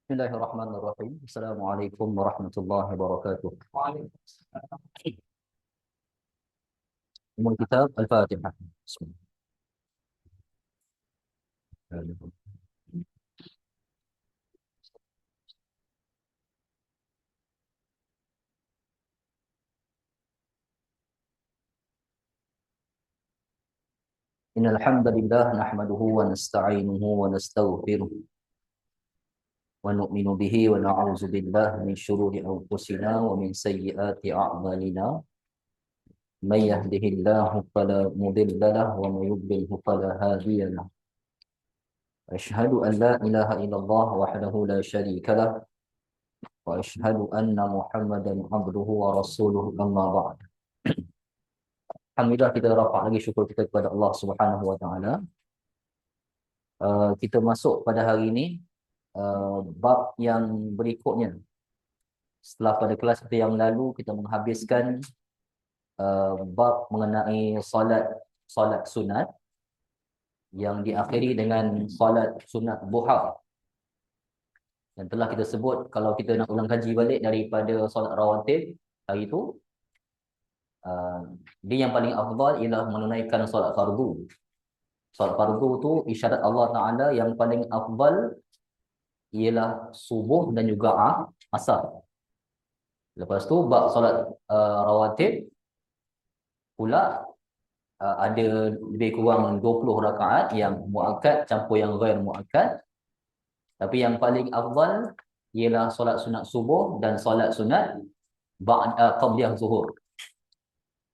Bismillahirrahmanirrahim. Assalamualaikum warahmatullahi wabarakatuh. Umul kitab Al-Fatihah. Bismillah. Innal hamdalillah nahmaduhu wa nasta'inuhu wa nastaghfiruh wa nu'minu bihi wa na'udzu billahi min shururi anfusina wa min sayyiati a'malina. May yahdihillahu fala mudilla lahu wa may yudlilhu fala hadiya lahu. Asyhadu an la ilaha illallah wahdahu la syarika lah wa asyhadu anna Muhammadan abduhu wa rasuluhu amma ba'd. Alhamdulillah, kita rapat lagi syukur kita kepada Allah Subhanahu Wa Taala. Kita masuk pada hari ini bab yang berikutnya. Setelah pada kelas kita yang lalu kita menghabiskan bab mengenai solat sunat yang diakhiri dengan solat sunat duha. Dan telah kita sebut kalau kita nak ulang kaji balik daripada solat rawatib hari itu, dia yang paling afdal ialah menunaikan solat fardu. Solat fardu tu isyarat Allah Ta'ala yang paling afdal ialah subuh dan juga asar. Lepas tu bab solat rawatib pula ada lebih kurang 20 rakaat yang muakkad campur yang ghair muakkad. Tapi yang paling afdal ialah solat sunat subuh dan solat sunat qabliyah zuhur.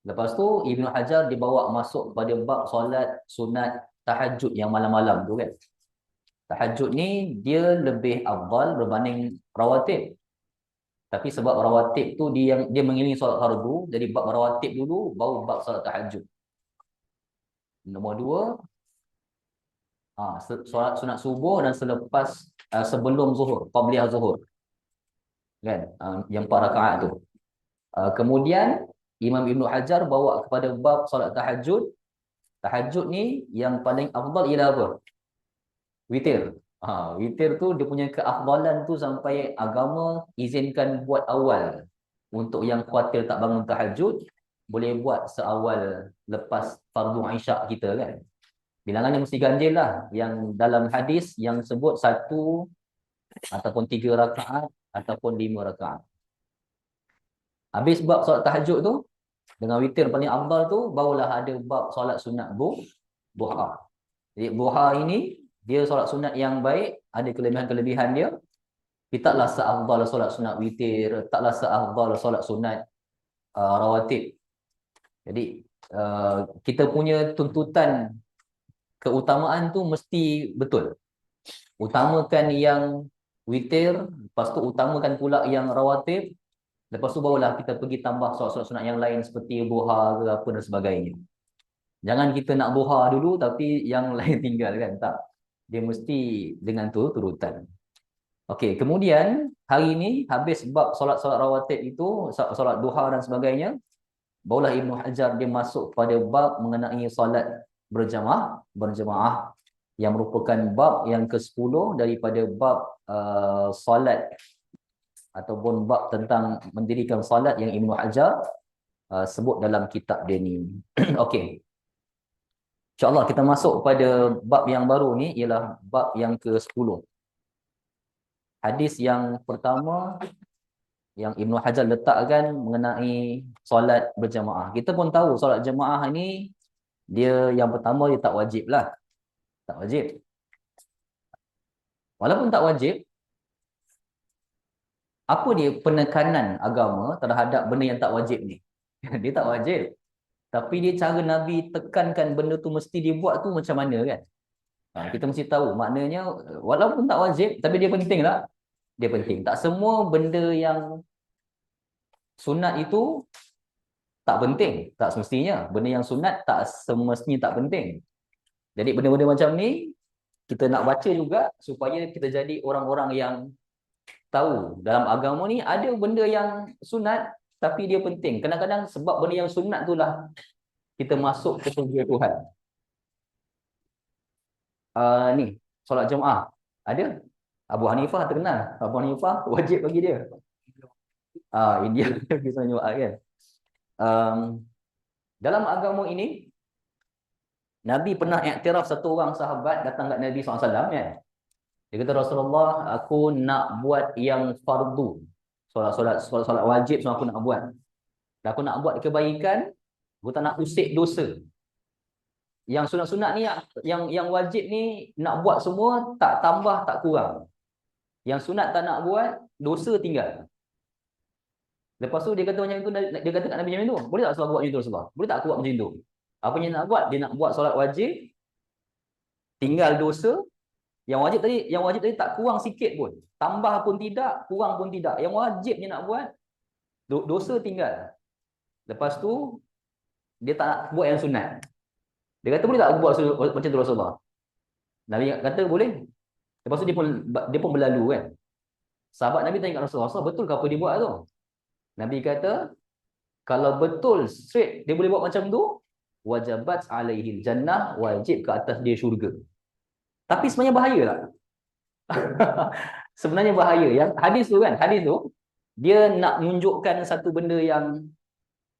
Lepas tu Ibnu Hajar dibawa masuk pada bab solat sunat tahajud yang malam-malam tu kan. Tahajud ni dia lebih afdal berbanding rawatib. Tapi sebab rawatib tu dia mengiringi solat fardu, jadi bab rawatib dulu baru bab solat tahajud. Nombor 2, solat sunat subuh dan selepas sebelum zuhur, qabliyah zuhur. Kan? Yang 4 rakaat tu. Kemudian Imam Ibnu Hajar bawa kepada bab solat tahajud. Tahajud ni yang paling afdal ialah apa? Witir. Witir tu dia punya keafdalan tu sampai agama izinkan buat awal. Untuk yang khuatir tak bangun tahajud, boleh buat seawal lepas fardu isyak kita kan. Bilangannya mesti ganjil lah. Yang dalam hadis yang sebut 1 ataupun 3 rakaat ataupun 5 rakaat. Habis bab solat tahajud tu dengan witir paling afdal tu, barulah ada bab solat sunat duha. Jadi duha ini dia solat sunat yang baik, ada kelebihan-kelebihan dia. Dia taklah seafdal solat sunat witir, taklah seafdal solat sunat rawatib. Jadi kita punya tuntutan keutamaan tu mesti betul. Utamakan yang witir, lepas tu utamakan pula yang rawatib. Lepas tu barulah kita pergi tambah solat-solat sunat yang lain seperti duha ke apa dan sebagainya. Jangan kita nak duha dulu tapi yang lain tinggal kan. Tak. Dia mesti dengan turutan. Okey, kemudian hari ini habis bab solat-solat rawatib itu, solat duha dan sebagainya, barulah Ibnu Hajar dia masuk pada bab mengenai solat berjemaah yang merupakan bab yang ke-10 daripada bab solat ataupun bab tentang mendirikan salat yang Ibnu Hajar sebut dalam kitab dia ni. Okey. InsyaAllah kita masuk pada bab yang baru ni ialah bab yang ke-10. Hadis yang pertama yang Ibnu Hajar letakkan mengenai solat berjamaah. Kita pun tahu solat jemaah ni dia yang pertama dia tak wajib lah. Tak wajib. Walaupun tak wajib, apa dia penekanan agama terhadap benda yang tak wajib ni? Dia tak wajib. Tapi dia cara Nabi tekankan benda tu mesti dibuat tu macam mana kan? Kita mesti tahu. Maknanya walaupun tak wajib, tapi dia penting tak? Dia penting. Tak semua benda yang sunat itu tak penting. Tak semestinya. Benda yang sunat tak semestinya tak penting. Jadi benda-benda macam ni, kita nak baca juga supaya kita jadi orang-orang yang tahu dalam agama ni ada benda yang sunat tapi dia penting. Kadang-kadang sebab benda yang sunat itulah kita masuk ke surga Tuhan. Ni solat Jumaat ada Abu Hanifah terkenal. Abu Hanifah wajib bagi dia. India bisa nyuat kan. Um, dalam agama ini Nabi pernah iktiraf satu orang sahabat datang kat Nabi SAW kan. Dia kata, Rasulullah, aku nak buat yang fardu. Solat wajib semua aku nak buat. Dan aku nak buat kebaikan, aku tak nak usik dosa. Yang sunat-sunat ni, yang wajib ni nak buat semua, tak tambah tak kurang. Yang sunat tak nak buat, dosa tinggal. Lepas tu dia kata macam itu, dia kata kat Nabi macam itu, boleh tak Rasulullah buat macam itu Rasulullah? Boleh tak aku buat macam itu? Apa yang nak buat? Dia nak buat solat wajib, tinggal dosa. Yang wajib tadi tak kurang sikit pun. Tambah pun tidak, kurang pun tidak. Yang wajib dia nak buat, dosa tinggal. Lepas tu dia tak nak buat yang sunat. Dia kata boleh tak aku buat macam tu Rasulullah? Nabi kata boleh. Lepas tu dia pun berlalu kan. Sahabat Nabi tanya kat Rasulullah, betul ke apa dia buat tu? Nabi kata, kalau betul straight dia boleh buat macam tu, wajabat alaihil jannah, wajib ke atas dia syurga. Tapi sebenarnya bahaya tak? Sebenarnya bahaya. Yang hadis tu dia nak menunjukkan satu benda yang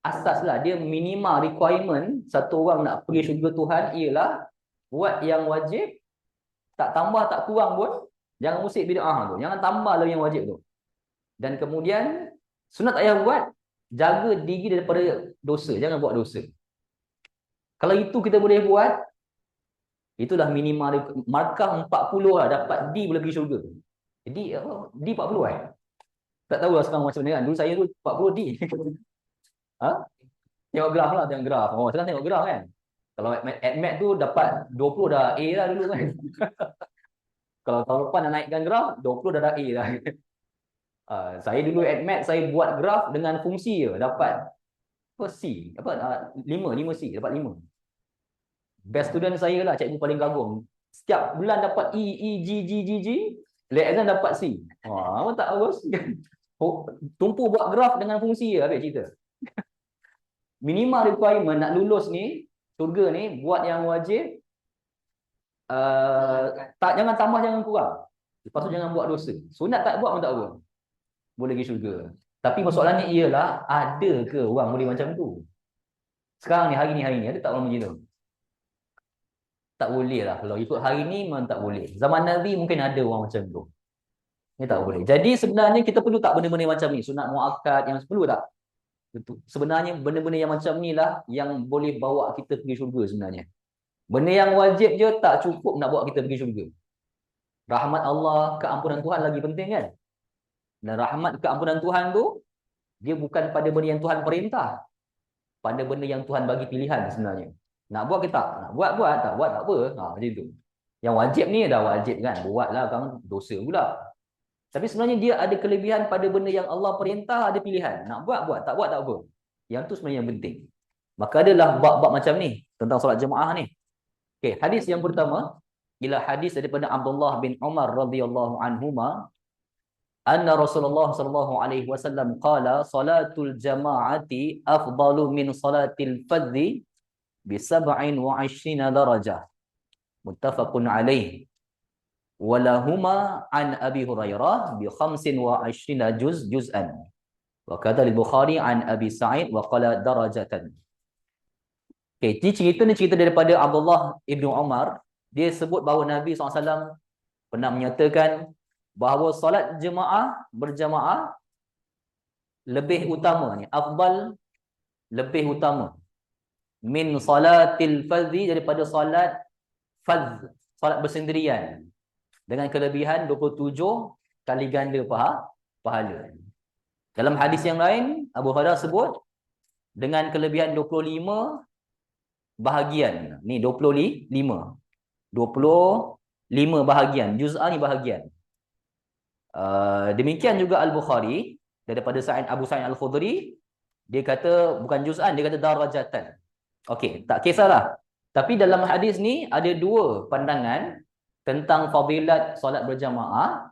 asas lah. Dia minima requirement satu orang nak pergi syurga Tuhan ialah buat yang wajib, tak tambah tak kurang pun. Jangan musik bid'ah tu. Jangan tambah lagi yang wajib tu. Dan kemudian sunat tak payah buat, jaga diri daripada dosa. Jangan buat dosa. Kalau itu kita boleh buat, itulah minimal markah 40 lah, dapat D boleh pergi syurga. Jadi D 40 tak tahu lah sekarang macam mana kan. Dulu saya tu 40 D. Tengok graf lah, tengok graf. Sekarang tengok graf kan. Kalau AdMed tu dapat 20 dah A lah dulu kan. Kalau tahun depan nak naikkan graf, 20 dah A lah. Saya dulu AdMed, saya buat graf dengan fungsi je, dapat C, 5 C, dapat 5. Best student saya lah, cikgu paling kagum. Setiap bulan dapat G. Late exam dapat C. Apa tak bagus? Tumpu buat graf dengan fungsi je, habis cerita. Minimal requirement nak lulus ni, surga ni, buat yang wajib, jangan tambah, jangan kurang. Lepas tu jangan buat dosa. Sunat tak buat pun tak apa, boleh pergi syurga. Tapi masalahnya ialah, ada ke orang boleh macam tu? Sekarang ni, hari ni, ada tak orang macam tu? Tak boleh lah. Kalau ikut hari ni memang tak boleh. Zaman Nabi mungkin ada orang macam tu. Ini tak boleh. Jadi sebenarnya kita perlu tak benda-benda macam ni? Sunat muakkad yang perlu tak? Sebenarnya benda-benda yang macam ni lah yang boleh bawa kita pergi syurga sebenarnya. Benda yang wajib je tak cukup nak bawa kita pergi syurga. Rahmat Allah, keampunan Tuhan lagi penting kan? Dan rahmat keampunan Tuhan tu, dia bukan pada benda yang Tuhan perintah, pada benda yang Tuhan bagi pilihan sebenarnya. Nak buat ke tak? Nak buat, tak buat tak apa. Macam tu. Yang wajib ni dah wajib kan. Buatlah kan, dosa pula. Tapi sebenarnya dia ada kelebihan pada benda yang Allah perintah, ada pilihan. Nak buat, tak buat tak apa. Yang tu sebenarnya yang penting. Maka adalah bab-bab macam ni tentang solat jemaah ni. Okey, hadis yang pertama ialah hadis daripada Abdullah bin Umar radhiyallahu anhuma, anna Rasulullah sallallahu alaihi wasallam qala salatul jamaati afdalu min salatil fardhi bi 27 darajah. Muttafaqun alaih. Walahuma an Abi Hurairah bi 25 juz'an. Wa kadza al-Bukhari an Abi Sa'id wa qala darajatan. Okey, cerita ni cerita daripada Abdullah ibnu Umar. Dia sebut bahawa Nabi SAW pernah menyatakan bahawa solat jemaah berjamaah lebih utama ni, afdal, lebih utama min salatil fardhi, daripada solat fardh, solat bersendirian, dengan kelebihan 27 kali ganda pahala. Dalam hadis yang lain Abu Hurairah sebut dengan kelebihan 25 bahagian. Ni 25 bahagian, juz'ah ni bahagian. Demikian juga Al-Bukhari daripada Abu Sa'id Al-Khudri, dia kata bukan juz'an, dia kata darajatan. Okey, tak kisahlah. Tapi dalam hadis ni ada dua pandangan tentang fadilat solat berjamaah,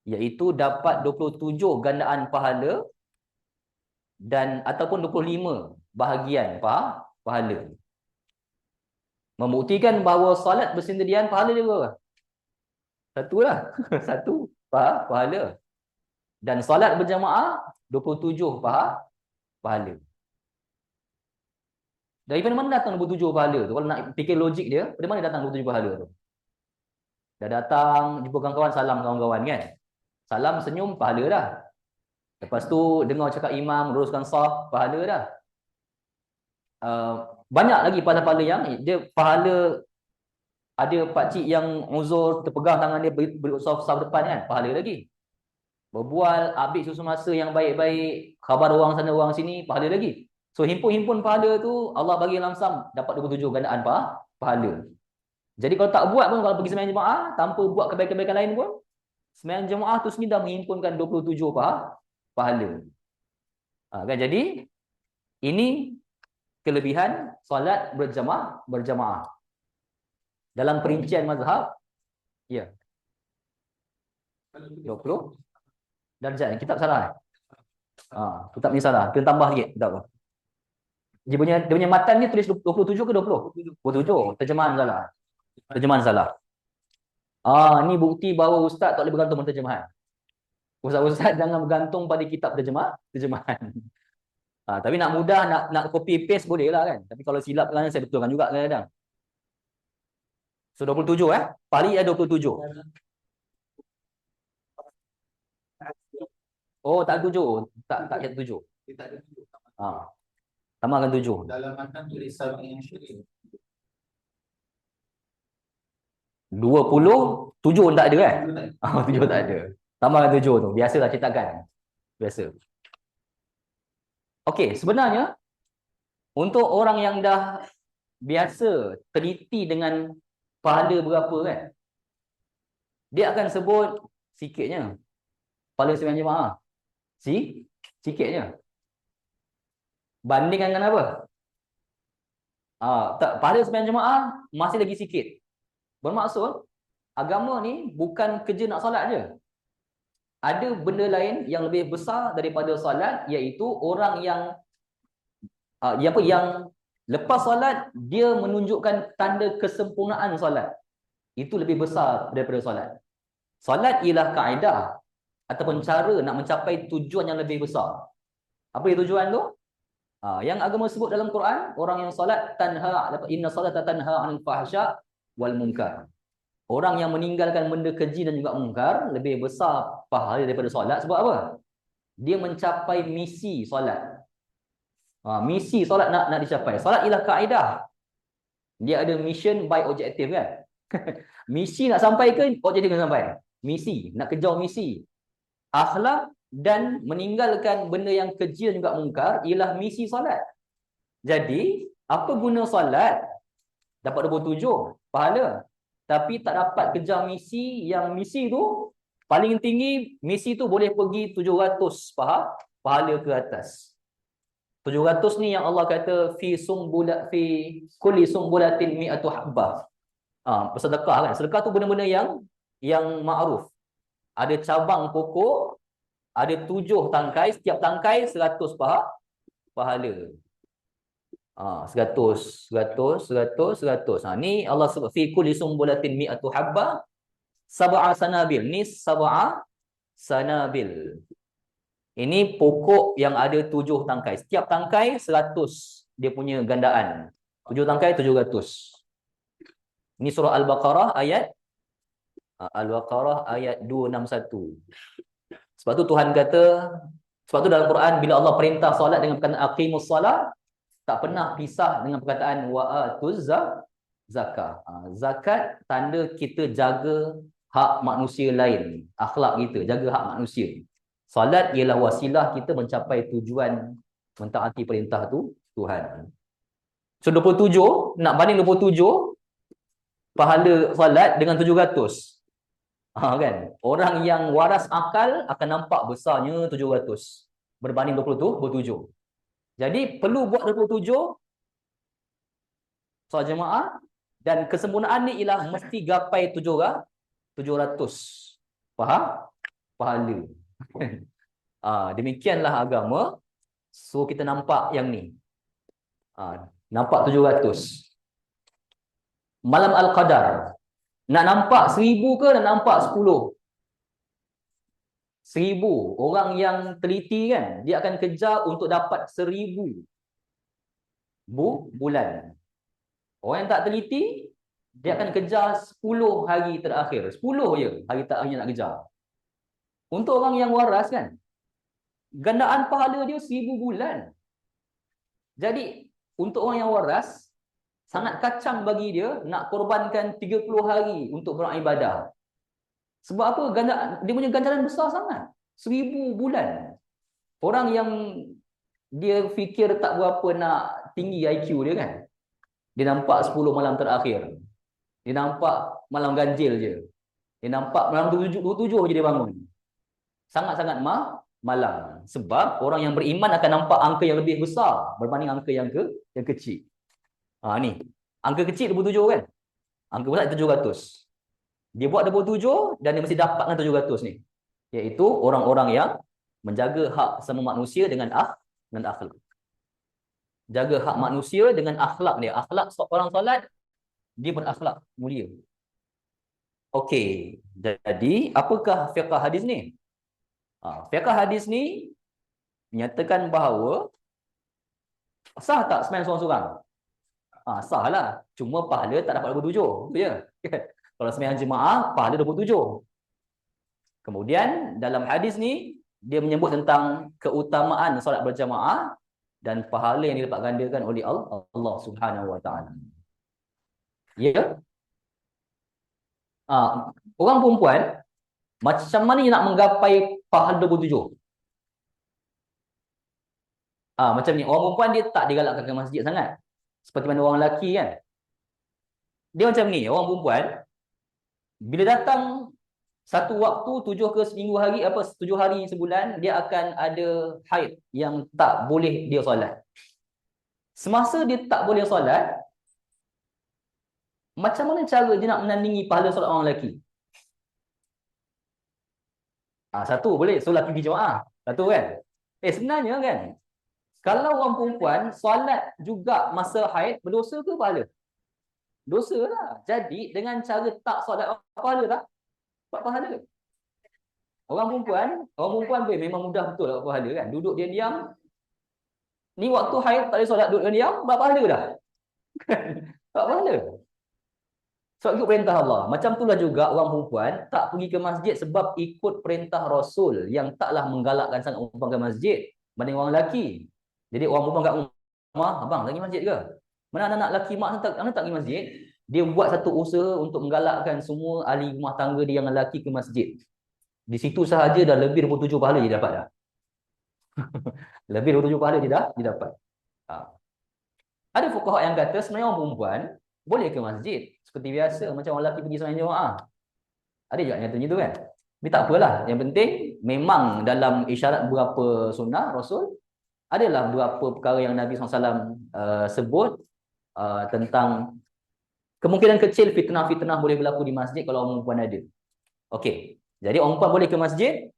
iaitu dapat 27 gandaan pahala dan ataupun 25 bahagian pahala. Membuktikan bahawa solat bersendirian pahala dia berapa? Satu lah. Satu. pahala. Dan solat berjamaah 27 pahala. Dari mana datang 27 pahala tu? Kalau nak fikir logik dia, dari mana datang 27 pahala tu? Dah datang, jumpa kawan-kawan, salam kawan-kawan kan? Salam, senyum, pahala dah. Lepas tu, dengar cakap imam, luruskan saf, pahala dah. Banyak lagi pahala-pahala yang dia pahala. Ada pakcik yang uzur, terpegang tangan dia saf depan kan, pahala lagi. Berbual, ambil susu masa yang baik-baik, khabar orang sana orang sini, pahala lagi. So himpun-himpun pahala tu Allah bagi lamsam dapat 27 gandaan pahala. Jadi kalau tak buat pun, kalau pergi sembahyang jemaah tanpa buat kebaikan-kebaikan lain pun, sembahyang jemaah tu sendiri dah menghimpunkan 27 pahala. Kan, jadi ini kelebihan solat berjamaah. Dalam perincian mazhab, ya. 20 darjat. Kitab salah. Kitab ni salah. Kita tambah sikit kitab tu. Dia punya matan ni tulis 27 ke 20? 27. Terjemahan salah. Terjemahan salah. Ni bukti bahawa ustaz tak boleh bergantung pada terjemahan. Ustaz-ustaz jangan bergantung pada kitab terjemahan. Tapi nak mudah, nak copy paste boleh lah kan. Tapi kalau silap kan saya betulkan juga kadang-kadang. So 27 Pali ada 27. Oh, tak 7. Tak ada 7. Tak ada 7. Tambahkan 7. Dalam matan tulis sama yang syirik. 20, 7 tak ada kan? 7 tak ada. Tambahkan 7 tu. Biasalah cetakan. Biasa. Okey, sebenarnya untuk orang yang dah biasa teliti dengan pahala berapa kan, dia akan sebut sikitnya pahala sembahyang jemaah. Sikitnya. Bandingkan dengan apa? Pahala sembahyang jemaah masih lagi sikit. Bermaksud agama ni bukan kerja nak solat je. Ada benda lain yang lebih besar daripada solat, iaitu orang yang yang lepas solat dia menunjukkan tanda kesempurnaan solat. Itu lebih besar daripada solat. Solat ialah kaedah ataupun cara nak mencapai tujuan yang lebih besar. Apa dia tujuan tu? Yang agama sebut dalam Quran, orang yang solat inna salata tanha 'anil fahsya wal munkar. Orang yang meninggalkan benda keji dan juga munkar lebih besar pahala daripada solat. Sebab apa? Dia mencapai misi solat. Misi solat nak dicapai. Solat ialah kaedah. Dia ada mission by objective kan? Misi nak sampai ke objektif nak sampai? Misi, nak kejar misi. Akhlak dan meninggalkan benda yang keji dan juga munkar ialah misi solat. Jadi, apa guna solat? Dapat 27 pahala. Tapi tak dapat kejar misi, yang misi tu paling tinggi, misi tu boleh pergi 700 pahala ke atas. 700 ni yang Allah kata fi kulli sumbulatin mi'atu habbah. Bersedekah kan. Sedekah tu benda-benda yang ma'ruf. Ada cabang pokok, ada 7 tangkai, setiap tangkai 100 pahala. 100. Ni Allah sebut fi kulli sumbulatin mi'atu habbah sab'a sanabil. Ni sab'a sanabil. Ini pokok yang ada 7 tangkai. Setiap tangkai 100 dia punya gandaan. 7 tangkai 700. Ini surah Al-Baqarah ayat 261. Sebab tu Tuhan kata, sebab tu dalam Quran bila Allah perintah solat dengan perkataan aqimus solat, tak pernah pisah dengan perkataan wa atuz zakah. Zakat tanda kita jaga hak manusia lain, akhlak kita, jaga hak manusia. Solat ialah wasilah kita mencapai tujuan mentaati perintah Tuhan. So 27, nak banding 27 pahala solat dengan 700. Kan? Orang yang waras akal akan nampak besarnya 700 berbanding 27. Jadi perlu buat 27 solat jemaah, dan kesempurnaan ni ialah mesti gapai 700 pahala. Demikianlah agama. So kita nampak yang ni. Nampak 700. Malam Al-Qadar. Nak nampak 1000 ke nak nampak 10? 1000. Orang yang teliti kan, dia akan kejar untuk dapat 1000 bulan. Orang yang tak teliti, dia akan kejar 10 hari terakhir. 10 je hari terakhir nak kejar. Untuk orang yang waras kan, gandaan pahala dia 1000 bulan. Jadi, untuk orang yang waras, sangat kacang bagi dia nak korbankan 30 hari untuk beribadah. Sebab apa? Dia punya ganjaran besar sangat. 1000 bulan. Orang yang dia fikir tak berapa nak tinggi IQ dia kan. Dia nampak 10 malam terakhir. Dia nampak malam ganjil je. Dia nampak malam 27 je dia bangun. Sangat-sangat malam. Sebab orang yang beriman akan nampak angka yang lebih besar berbanding angka yang kecil. Ni. Angka kecil 27 kan? Angka besar 700. Dia buat 27 dan dia mesti dapat dengan 700 ni. Iaitu orang-orang yang menjaga hak semua manusia dengan akhlak. Jaga hak manusia dengan akhlak dia. Akhlak orang solat, dia berakhlak mulia. Okey. Jadi, apakah fiqh hadis ni? Fiqh hadis ni menyatakan bahawa sah tak sembahyang seorang-seorang? Sah lah. Cuma pahala tak dapat 27. Betul je? Kalau sembahyang jemaah, pahala 27. Kemudian, dalam hadis ni, dia menyebut tentang keutamaan solat berjamaah dan pahala yang didapat gandakan oleh Allah Subhanahu Wa Taala. Ya? Orang perempuan, macam mana dia nak menggapai pahala 27? Macam ni, orang perempuan dia tak digalakkan ke masjid sangat. Seperti mana orang lelaki kan. Dia macam ni, orang perempuan, bila datang satu waktu 7 hari sebulan, dia akan ada haid yang tak boleh dia solat. Semasa dia tak boleh solat, macam mana cara dia nak menandingi pahala solat orang lelaki? Satu boleh, solat pergi jemaah. Satu kan? Sebenarnya kan, kalau orang perempuan solat juga masa haid, berdosa ke pahala? Dosa lah. Jadi, dengan cara tak solat, pahala tak? Dapat pahala. Orang perempuan memang mudah betul dapat pahala kan. Duduk diam-diam. Ni waktu haid tak boleh solat, duduk diam, dapat pahala dah. Dapat pahala. Sebab ikut perintah Allah. Macam itulah juga orang perempuan tak pergi ke masjid sebab ikut perintah Rasul yang taklah menggalakkan sangat orang pergi ke masjid banding orang lelaki. Jadi orang perempuan kat rumah, abang tak pergi masjid ke? Mana anak-anak lelaki mak tak pergi masjid? Dia buat satu usaha untuk menggalakkan semua ahli rumah tangga dia yang lelaki ke masjid. Di situ sahaja dah lebih 27 pahala dia dapat dah. Lebih 27 pahala dia dapat. Ada fuqaha yang kata sebenarnya orang perempuan boleh ke masjid seperti biasa macam orang lelaki pergi sembahyang jemaah. Ada juga yang kata macam tu kan. Tapi tak apalah. Yang penting memang dalam isyarat beberapa sunnah Rasul adalah beberapa perkara yang Nabi SAW sebut tentang kemungkinan kecil fitnah-fitnah boleh berlaku di masjid kalau orang perempuan ada. Okey. Jadi orang perempuan boleh ke masjid,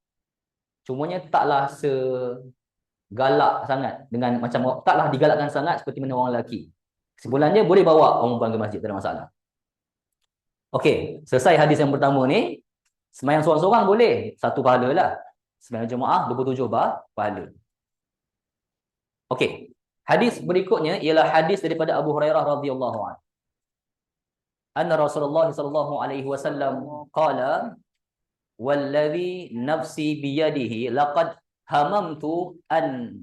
cumanya taklah segalak sangat dengan macam taklah digalakkan sangat seperti mana orang lelaki. Kesimpulannya boleh bawa orang perempuan ke masjid, tak ada masalah. Okey, selesai hadis yang pertama ni. Sembahyang seorang-seorang boleh, satu pahala lah. Sembahyang jemaah 27 pahala. Okey. Hadis berikutnya ialah hadis daripada Abu Hurairah radhiyallahu anhu. Anna Rasulullah sallallahu alaihi wasallam qala wallazi nafsi biyadihi laqad hamamtu an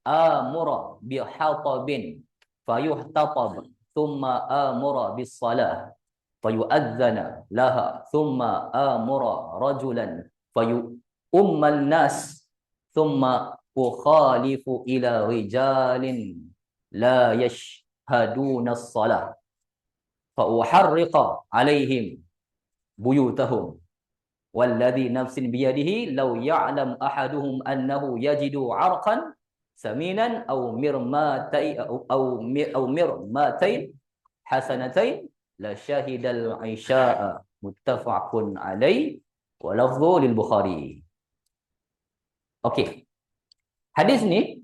amura bi hatabin fayuhtatab thumma amura bis salah fayu'adzana laha thumma amura rajulan ummal nas thumma ukhalifu ila rijalin la yashhaduna as-salah fa uharriqa alaihim buyutahum walladhi nafsin biyadihi law ya'lam ahaduhum annahu yajidu 'arqan saminan aw mirmatain hasanatain la syahidal isya'a muttafaqun alaih wa lafdhu lil Bukhari. Okey. Hadis ni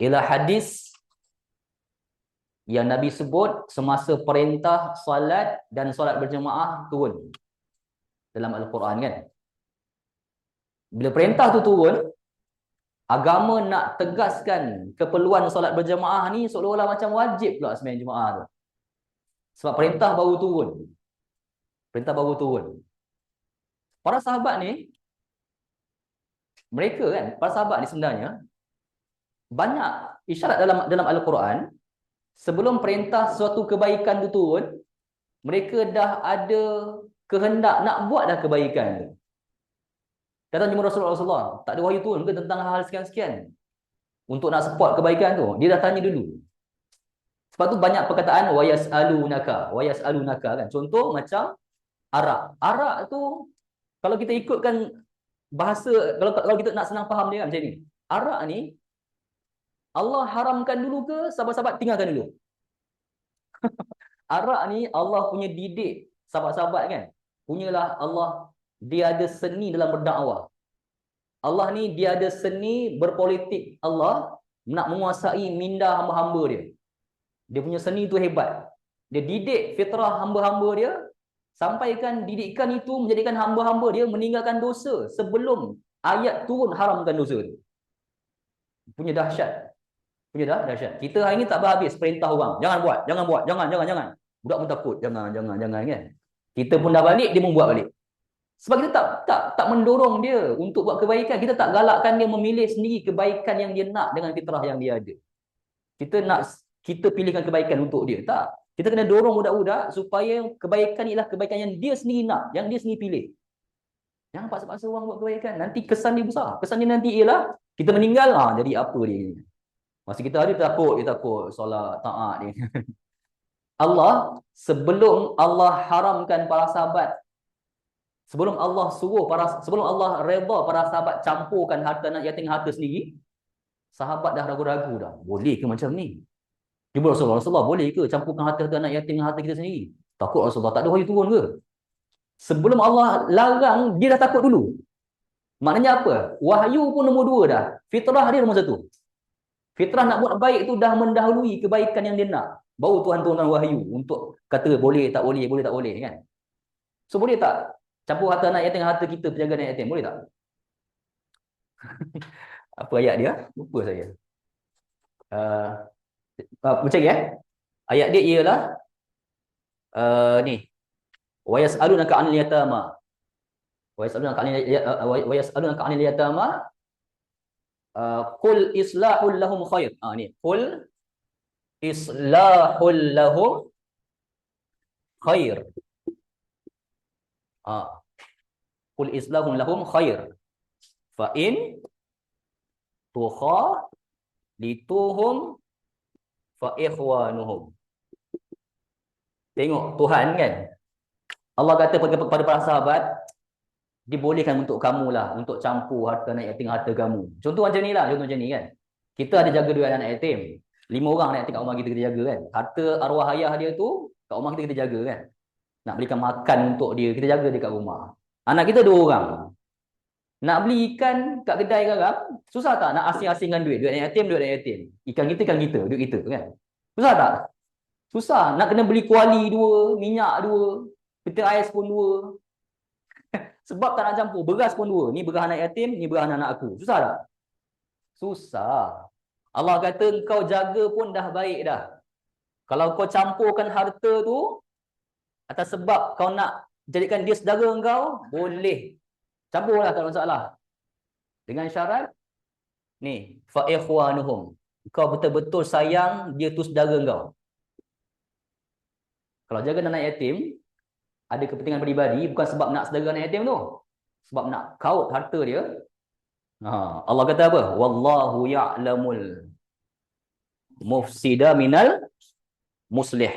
ialah hadis yang Nabi sebut semasa perintah solat dan solat berjemaah turun dalam Al-Quran kan. Bila perintah tu turun, agama nak tegaskan keperluan solat berjemaah ni seolah-olah macam wajib pula sembahyang Jumaat tu. Sebab perintah baru turun. Perintah baru turun. Para sahabat ni, mereka kan, para sahabat ni sebenarnya banyak isyarat dalam Al-Quran. Sebelum perintah suatu kebaikan tu turun, mereka dah ada kehendak nak buat dah kebaikan tu. Datang jumpa Rasulullah, tak ada wahyu turun ke tentang hal sekian-sekian untuk nak support kebaikan tu. Dia dah tanya dulu. Sebab tu banyak perkataan wayas'alunaka kan. Contoh macam arak. Arak tu kalau kita ikutkan bahasa, kalau kita nak senang faham dia kan macam ni. Arak ni Allah haramkan dulu ke sahabat-sahabat tinggalkan dulu? Arak ni Allah punya didik sahabat-sahabat kan. Punyalah Allah, dia ada seni dalam berdakwah. Allah ni dia ada seni berpolitik. Allah nak menguasai minda hamba-hamba dia. Dia punya seni tu hebat. Dia didik fitrah hamba-hamba dia, sampaikan didikan itu menjadikan hamba-hamba dia meninggalkan dosa sebelum ayat turun haramkan dosa tu. Punya dahsyat. Punya dahsyat. Kita hari ni tak berhabis perintah orang. Jangan buat, jangan buat, jangan. Budak pun takut, jangan kan. Kita pun dah balik, dia pun buat balik. Sebab kita tak mendorong dia untuk buat kebaikan. Kita tak galakkan dia memilih sendiri kebaikan yang dia nak dengan fitrah yang dia ada. Kita pilihkan kebaikan untuk dia. Tak. Kita kena dorong budak-budak supaya kebaikan ialah kebaikan yang dia sendiri nak, yang dia sendiri pilih. Jangan paksa-paksa orang buat kebaikan. Nanti kesan dia besar. Kesan dia nanti ialah kita meninggal, jadi apa dia? Masa kita ada dia takut solat, taat dia. Allah, sebelum Allah haramkan para sahabat, sebelum Allah redha para sahabat campurkan harta anak yatim dengan harta sendiri, sahabat dah ragu-ragu dah. Boleh ke macam ni? Dia Rasulullah, boleh ke campurkan harta anak yatim dengan harta kita sendiri? Takut Rasulullah, tak ada wahyu turun ke? Sebelum Allah larang, dia dah takut dulu. Maknanya apa? Wahyu pun nombor 2 dah. Fitrah dia nombor 1. Fitrah nak buat baik tu dah mendahului kebaikan yang dia nak. Baru Tuhan turunkan wahyu untuk kata boleh tak boleh kan. So boleh tak campur harta anak yatim dengan harta kita penjaga anak yatim? Boleh tak? Apa ayat dia? Lupa saya. Macam ni ayat dia ialah ni. Wa yas'alunaka 'anil yatama. Wa yas'alunaka 'anil yatama. Qul islahul lahum khair. Ni. Qul islahul lahum khair. Qul islahum lahum khair. Fa in tukhalituhum fa ikhwanuhum. Tengok Tuhan kan. Allah kata kepada para sahabat, dibolehkan untuk kamu lah untuk campur harta anak yatim harta kamu. Contoh macam ni kan. Kita ada jaga 2 anak yatim. 5 orang anak yatim kat rumah kita jaga kan. Harta arwah ayah dia tu kat rumah kita jaga kan. Nak belikan makan untuk dia, kita jaga dia kat rumah. Anak kita 2 orang. Nak beli ikan kat kedai garam, susah tak nak asing-asingkan duit? Duit anak yatim. Ikan kita, duit kita kan. Susah tak? Susah. Nak kena beli kuali 2, minyak 2, peti ais pun 2. Sebab tak nak campur. Beras pun 2. Ni beras anak yatim, ni beras anak aku. Susah tak? Susah. Allah kata kau jaga pun dah baik dah. Kalau kau campurkan harta tu atas sebab kau nak jadikan dia saudara engkau, boleh. Campurlah, tak ada masalah. Dengan syarat ni, fa ikhwanuhum. Kau betul-betul sayang dia tu saudara engkau. Kalau jaga anak yatim, ada kepentingan peribadi, bukan sebab nak saudara anak yatim tu. Sebab nak kaut harta dia. Allah kata apa? Wallahu ya'lamul mufsida minal muslih.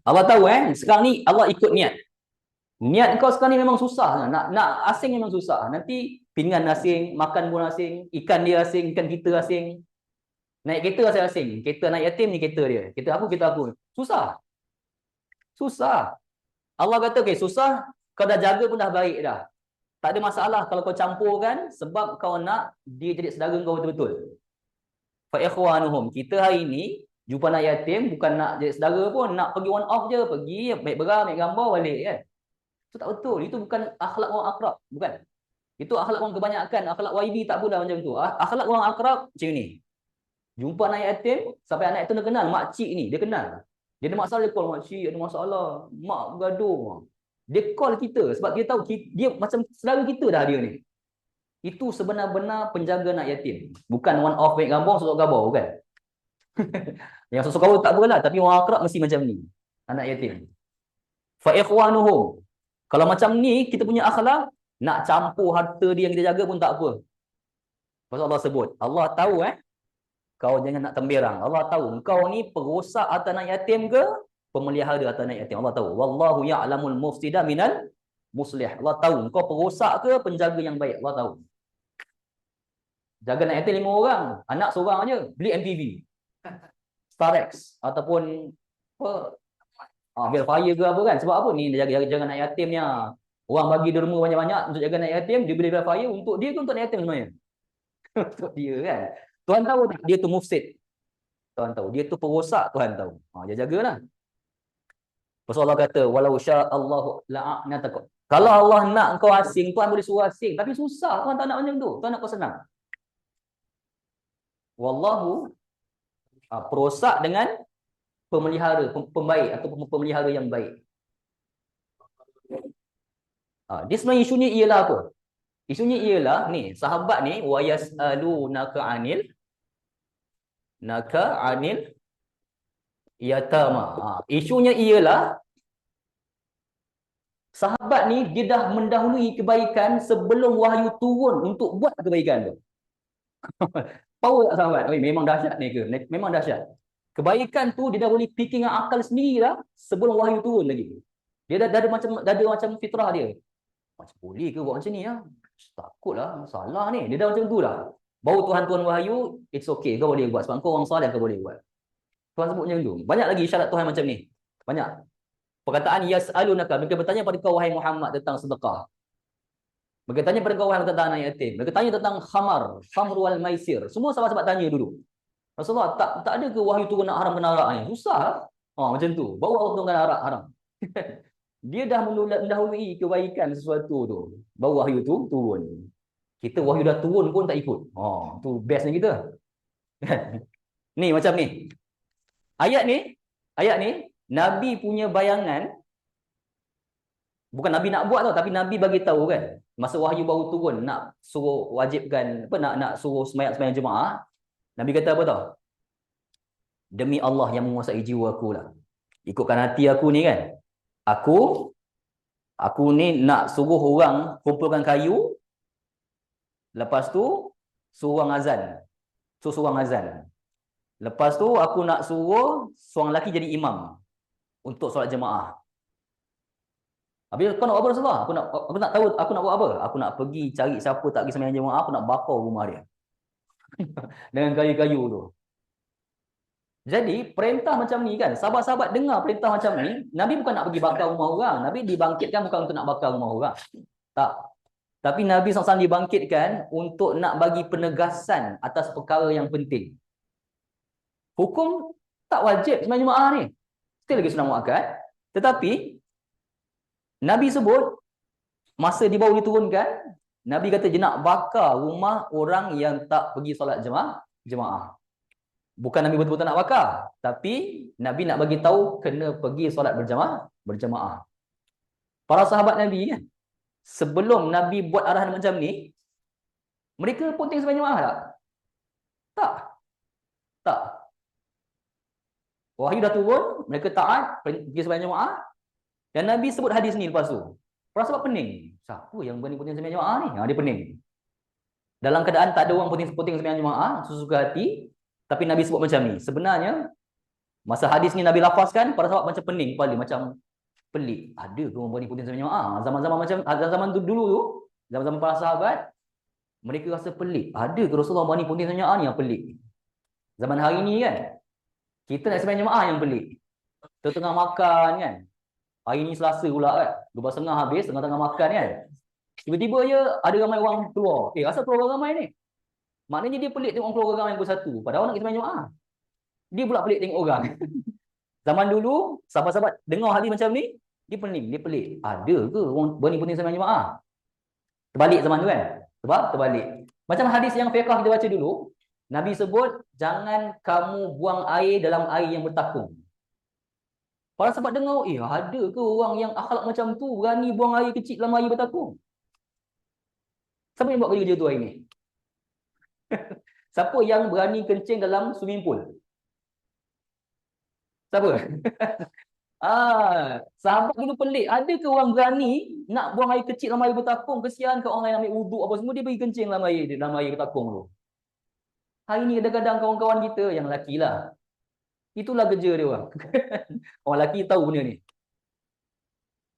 Allah tahu sekarang ni Allah ikut niat. Niat kau sekarang ni memang susah. Nak asing memang susah. Nanti pinggan asing, makan pun asing, ikan dia asing, ikan kita asing. Naik kereta asing-asing. Kereta anak yatim ni kereta dia. Kereta aku. Susah. Allah kata, okay, susah, kau dah jaga pun dah baik dah. Tak ada masalah kalau kau campurkan sebab kau nak dia jadi saudara kau betul-betul. Fa ikhwanuhum. Kita hari ni jumpa anak yatim bukan nak jadi saudara pun, nak pergi one off je, pergi ambil beras, ambil gambar balik kan. Itu tak betul. Itu bukan akhlak orang akrab. Bukan. Itu akhlak orang kebanyakan. Akhlak YB tak pula macam tu. Akhlak orang akrab macam ni. Jumpa anak yatim, sampai anak yatim dia kenal. Makcik ni, dia kenal. Dia ada masalah, dia call makcik, ada masalah. Mak bergaduh. Dia call kita sebab dia tahu dia macam saudara kita dah dia ni. Itu sebenar-benar penjaga anak yatim. Bukan one off baik gambar, sosok gambar. Bukan. Yang sosok gambar tak apalah. Tapi orang akrab mesti macam ni. Anak yatim. Fa ikhwanuhum. Kalau macam ni, kita punya akhlak, nak campur harta dia yang kita jaga pun tak apa. Pasal Allah sebut. Allah tahu kau jangan nak temberang. Allah tahu kau ni perosak harta anak yatim ke pemelihara harta anak yatim. Allah tahu. Wallahu ya'lamul mufsida minal muslih. Allah tahu kau perosak ke penjaga yang baik. Allah tahu. Jaga anak yatim 5 orang, anak seorang aja, beli MTV, Starex ataupun apa Velfire ke apa kan. Sebab apa ni dia jaga anak yatimnya. Orang bagi derma banyak-banyak untuk jaga anak yatim, dia beli Velfire untuk dia ke untuk anak yatim sebenarnya? Untuk dia kan. Tuhan tahu tak dia tu mufsid? Tuhan tahu. Dia tu perosak, Tuhan tahu. Dia jagalah. Pasal Allah kata, walau sya'allahu la'anatakum. Kalau Allah nak kau asing, Tuhan boleh suruh asing. Tapi susah, Tuhan tak nak macam tu. Tuhan nak kau senang. Wallahu perosak dengan pemelihara, pembaik atau pemelihara yang baik. Dia sebenarnya isunya ialah apa? Isunya ialah ni, sahabat ni wa yasalunaka anil yatama. Isunya ialah sahabat ni dia dah mendahului kebaikan sebelum wahyu turun untuk buat kebaikan tu. Power tak sahabat? Memang dahsyat ni ke? Memang dahsyat. Kebaikan tu dia dah boleh fikir dengan akal sendiri lah sebelum wahyu turun lagi. Dia dah ada macam fitrah dia. Macam boleh ke buat macam ni ya? Takutlah, salah ni. Dia dah macam tu lah. Baru Tuhan wahyu, it's okay, kau boleh buat. Sebab kau orang salih, kau boleh buat. Tuhan sebut macam tu. Banyak lagi isyarat Tuhan macam ni. Banyak. Perkataan yas'alunaka, mereka bertanya pada kau wahai Muhammad tentang sedekah. Mereka tanya pada kau wahai tentang anak yatim. Mereka tanya tentang khamr wal maisir. Semua sahabat-sahabat tanya dulu. Rasulullah, tak ada ke wahyu turun nak haramkan arak ni? Susah. Macam tu. Baru Allah turunkan arak haram. Dia dah mendahului kebaikan sesuatu tu. Baru wahyu tu turun. Kita wahyu dah turun pun tak ikut. Tu bestnya kita. Ni macam ni. Ayat ni Nabi punya bayangan, bukan Nabi nak buat tau, tapi Nabi bagi tahu kan. Masa wahyu baru turun nak suruh wajibkan nak suruh sembahyang jemaah, Nabi kata apa tau? Demi Allah yang menguasai jiwa aku lah. Ikutkan hati aku ni kan. Aku ni nak suruh orang kumpulkan kayu. Lepas tu suruh orang azan. Lepas tu aku nak suruh seorang lelaki jadi imam untuk solat jemaah. Habis kau nak buat apa Rasulullah? Aku nak tahu aku nak buat apa? Aku nak pergi cari siapa tak pergi sembahyang jemaah, aku nak bakar rumah dia. Dengan kayu-kayu tu. Jadi perintah macam ni kan, sahabat-sahabat dengar perintah macam ni, Nabi bukan nak pergi bakar rumah orang. Nabi dibangkitkan bukan untuk nak bakar rumah orang. Tak. Tapi Nabi SAW dibangkitkan untuk nak bagi penegasan atas perkara yang penting. Hukum tak wajib sembahyang jemaah ni. Still lagi sunat muakkad. Tetapi Nabi sebut masa di bawah diturunkan, Nabi kata dia nak bakar rumah orang yang tak pergi solat jemaah. Bukan Nabi betul-betul nak bakar, tapi Nabi nak bagi tahu kena pergi solat berjamaah. Para sahabat Nabi kan, sebelum Nabi buat arahan macam ni, mereka pun tengok sembahyang jemaah tak? Tak. Wahyu dah turun, mereka taat, pergi sembahyang jemaah. Dan Nabi sebut hadis ni lepas tu. Para sahabat pening. Siapa yang berani-berani sembahyang jemaah ni? Dia pening. Dalam keadaan tak ada orang penting sembahyang jemaah, sesuka hati, tapi Nabi sebut macam ni. Sebenarnya, masa hadis ni Nabi lafazkan, para sahabat macam pening kepala, macam pelik. Ada ke orang berani sembahyang jemaah? Zaman-zaman macam zaman dulu tu, zaman-zaman para sahabat, mereka rasa pelik. Ada ke Rasulullah berani sembahyang jemaah ni yang pelik? Zaman hari ni kan, kita nak sembahyang jemaah yang pelik. Kita tengah makan kan. Hari ni Selasa pula kan. 12.30 habis, tengah-tengah makan kan. Tiba-tiba je ada ramai orang keluar. Asal keluar ramai ni? Maknanya dia pelik tengok keluar ramai pukul 1. Padahal nak kita sembahyang jemaah. Dia pula pelik tengok orang. Zaman dulu, sahabat-sahabat dengar hadis macam ni, Dia pening, dia pelik. Ada ke orang berani penting sembahyang jemaah? Terbalik zaman tu kan? Sebab terbalik. Macam hadis yang fiqh kita baca dulu, Nabi sebut, jangan kamu buang air dalam air yang bertakung. Para sahabat dengar, ada ke orang yang akhlak macam tu, berani buang air kecil dalam air bertakung? Siapa yang buat kerja tu hari ni? Siapa yang berani kencing dalam swimming pool? Siapa? Sahabat dulu pelik. Ada ke orang berani nak buang air kecil dalam air bertakung? Kesian ke orang lain ambil wuduk apa semua, dia pergi kencing dalam air bertakung tu. Hari ni kadang-kadang kawan-kawan kita yang lelaki lah. Itulah kerja dia orang. Orang lelaki tahu benda ni.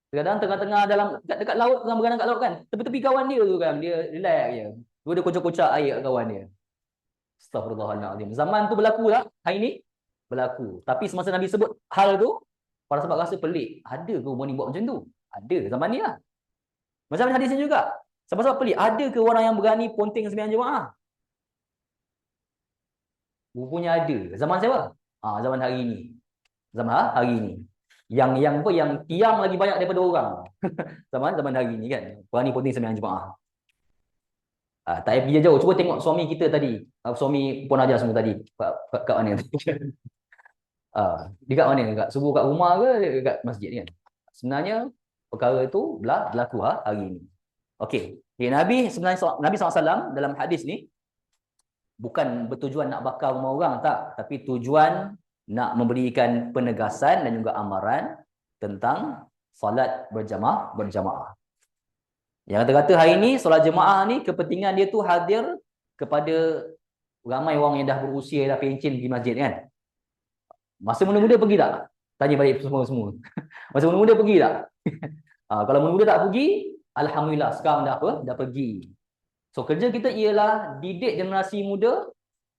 Kadang tengah-tengah dalam dekat laut, tengah berenang kat laut kan. Tepi-tepi kawan dia tu kan, dia relax je. Dia kocok-kocak air kat kawan dia. Astaghfirullahaladzim. Zaman tu berlaku tak? Hari ni berlaku. Tapi semasa Nabi sebut hal tu, para sahabat rasa pelik. Ada ke orang ni buat macam tu? Ada zaman ni lah. Macam hadis ni juga. Sahabat-sahabat pelik. Ada ke orang yang berani ponting sembahyang jemaah? Rupanya ada. Zaman siapa? Zaman hari ni. Zaman hari ni. Yang tiang lagi banyak daripada orang. Zaman hari ni kan. Berani ponting sembahyang jemaah. Tak payah pergi jauh. Cuba tengok suami kita tadi. Suami Puan Hajar semua tadi. Kat mana? Dia kat mana? Kat subuh kat rumah ke dekat masjid kan? Sebenarnya perkara itu berlaku hari ini. Okey. Nabi SAW dalam hadis ni bukan bertujuan nak bakar rumah orang tak, tapi tujuan nak memberikan penegasan dan juga amaran tentang solat berjamaah. Yang kata-kata hari ni solat jemaah ni kepentingan dia tu hadir kepada ramai orang yang dah berusia, dah pencen di masjid kan. Masa muda-muda pergi tak? Tanya balik semua. Masa muda-muda pergi tak? Kalau muda-muda tak pergi, alhamdulillah sekarang dah pergi. So kerja kita ialah didik generasi muda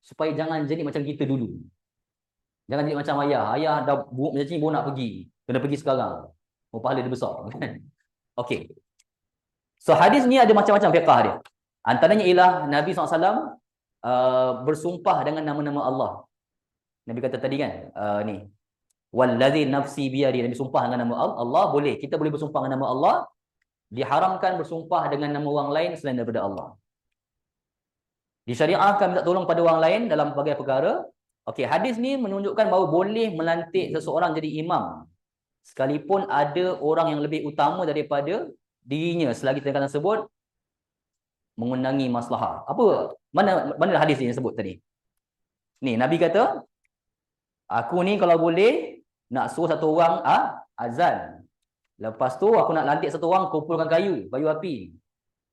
supaya jangan jadi macam kita dulu. Jangan jadi macam ayah. Ayah dah buruk macam ni, baru nak pergi. Kena pergi sekarang. Pahala dia besar. Okey. So hadis ni ada macam-macam fiqh dia. Antaranya ialah Nabi SAW bersumpah dengan nama-nama Allah. Nabi kata tadi kan, ni. Wallazi nafsi biyadi. Nabi sumpah dengan nama Allah. Boleh. Kita boleh bersumpah dengan nama Allah. Diharamkan bersumpah dengan nama orang lain selain daripada Allah. Disyariatkan minta tolong pada orang lain dalam pelbagai perkara. Okey, hadis ni menunjukkan bahawa boleh melantik seseorang jadi imam sekalipun ada orang yang lebih utama daripada dirinya selagi tindakan tersebut mengundangi maslahah. Mana hadis ni yang sebut tadi? Ni Nabi kata, aku ni kalau boleh nak suruh satu orang azan. Lepas tu aku nak lantik satu orang kumpulkan kayu api.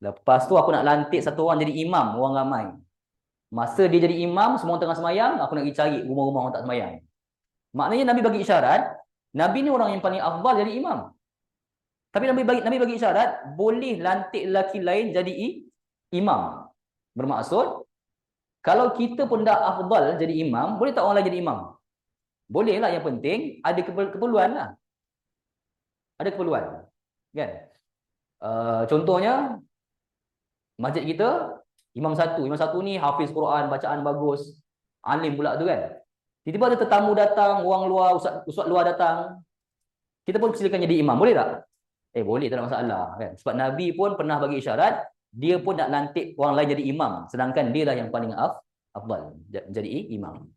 Lepas tu aku nak lantik satu orang jadi imam, orang ramai. Masa dia jadi imam, semua orang tengah semayang, aku nak pergi cari rumah-rumah orang tak semayang. Maknanya Nabi bagi isyarat, Nabi ni orang yang paling afdal jadi imam. Tapi Nabi bagi isyarat, boleh lantik lelaki lain jadi imam. Bermaksud, kalau kita pun dah afdal jadi imam, boleh tak orang lain jadi imam? Boleh lah, yang penting ada keperluan lah. Ada keperluan. Kan? Contohnya, masjid kita, Imam satu ni hafiz Quran, bacaan bagus, alim pula tu kan. Tiba-tiba ada tetamu datang, orang luar, ustaz luar datang. Kita pun silakan jadi imam, boleh tak? Boleh, tak ada masalah kan. Sebab Nabi pun pernah bagi isyarat, dia pun nak lantik orang lain jadi imam, sedangkan dia lah yang paling afdal jadi imam.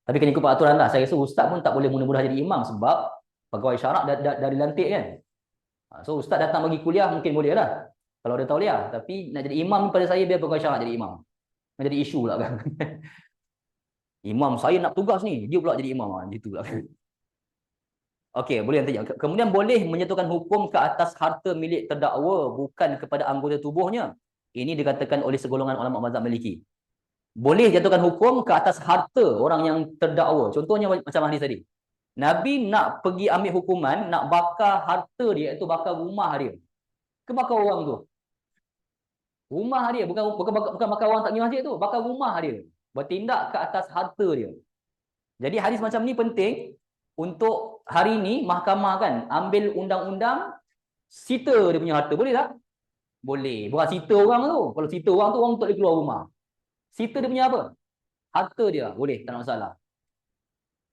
Tapi kena ikut peraturan lah. Saya rasa ustaz pun tak boleh mudah-mudah jadi imam sebab pegawai syarak dah dilantik kan. So ustaz datang bagi kuliah mungkin boleh lah kalau dia tahu dia, tapi nak jadi imam pada saya biar pegawai syarak jadi imam. Nak jadi isu pula kan. Imam saya nak tugas ni, dia pula jadi imam gitu pula. Okey, boleh nanti. Kemudian boleh menjatuhkan hukum ke atas harta milik terdakwa bukan kepada anggota tubuhnya. Ini dikatakan oleh segolongan ulama mazhab Maliki. Boleh jatuhkan hukum ke atas harta orang yang terdakwa. Contohnya macam hadis tadi. Nabi nak pergi ambil hukuman, nak bakar harta dia, iaitu bakar rumah dia. Ke bakar orang tu? Rumah dia, bukan bakar orang tak pergi masjid tu, bakar rumah dia. Bertindak ke atas harta dia. Jadi hadis macam ni penting untuk hari ni mahkamah kan ambil undang-undang sita dia punya harta. Boleh tak? Boleh. Bukan sita orang tu. Kalau sita orang tu, orang tak boleh keluar rumah. Sita dia punya apa? Harta dia. Boleh, tak ada masalah.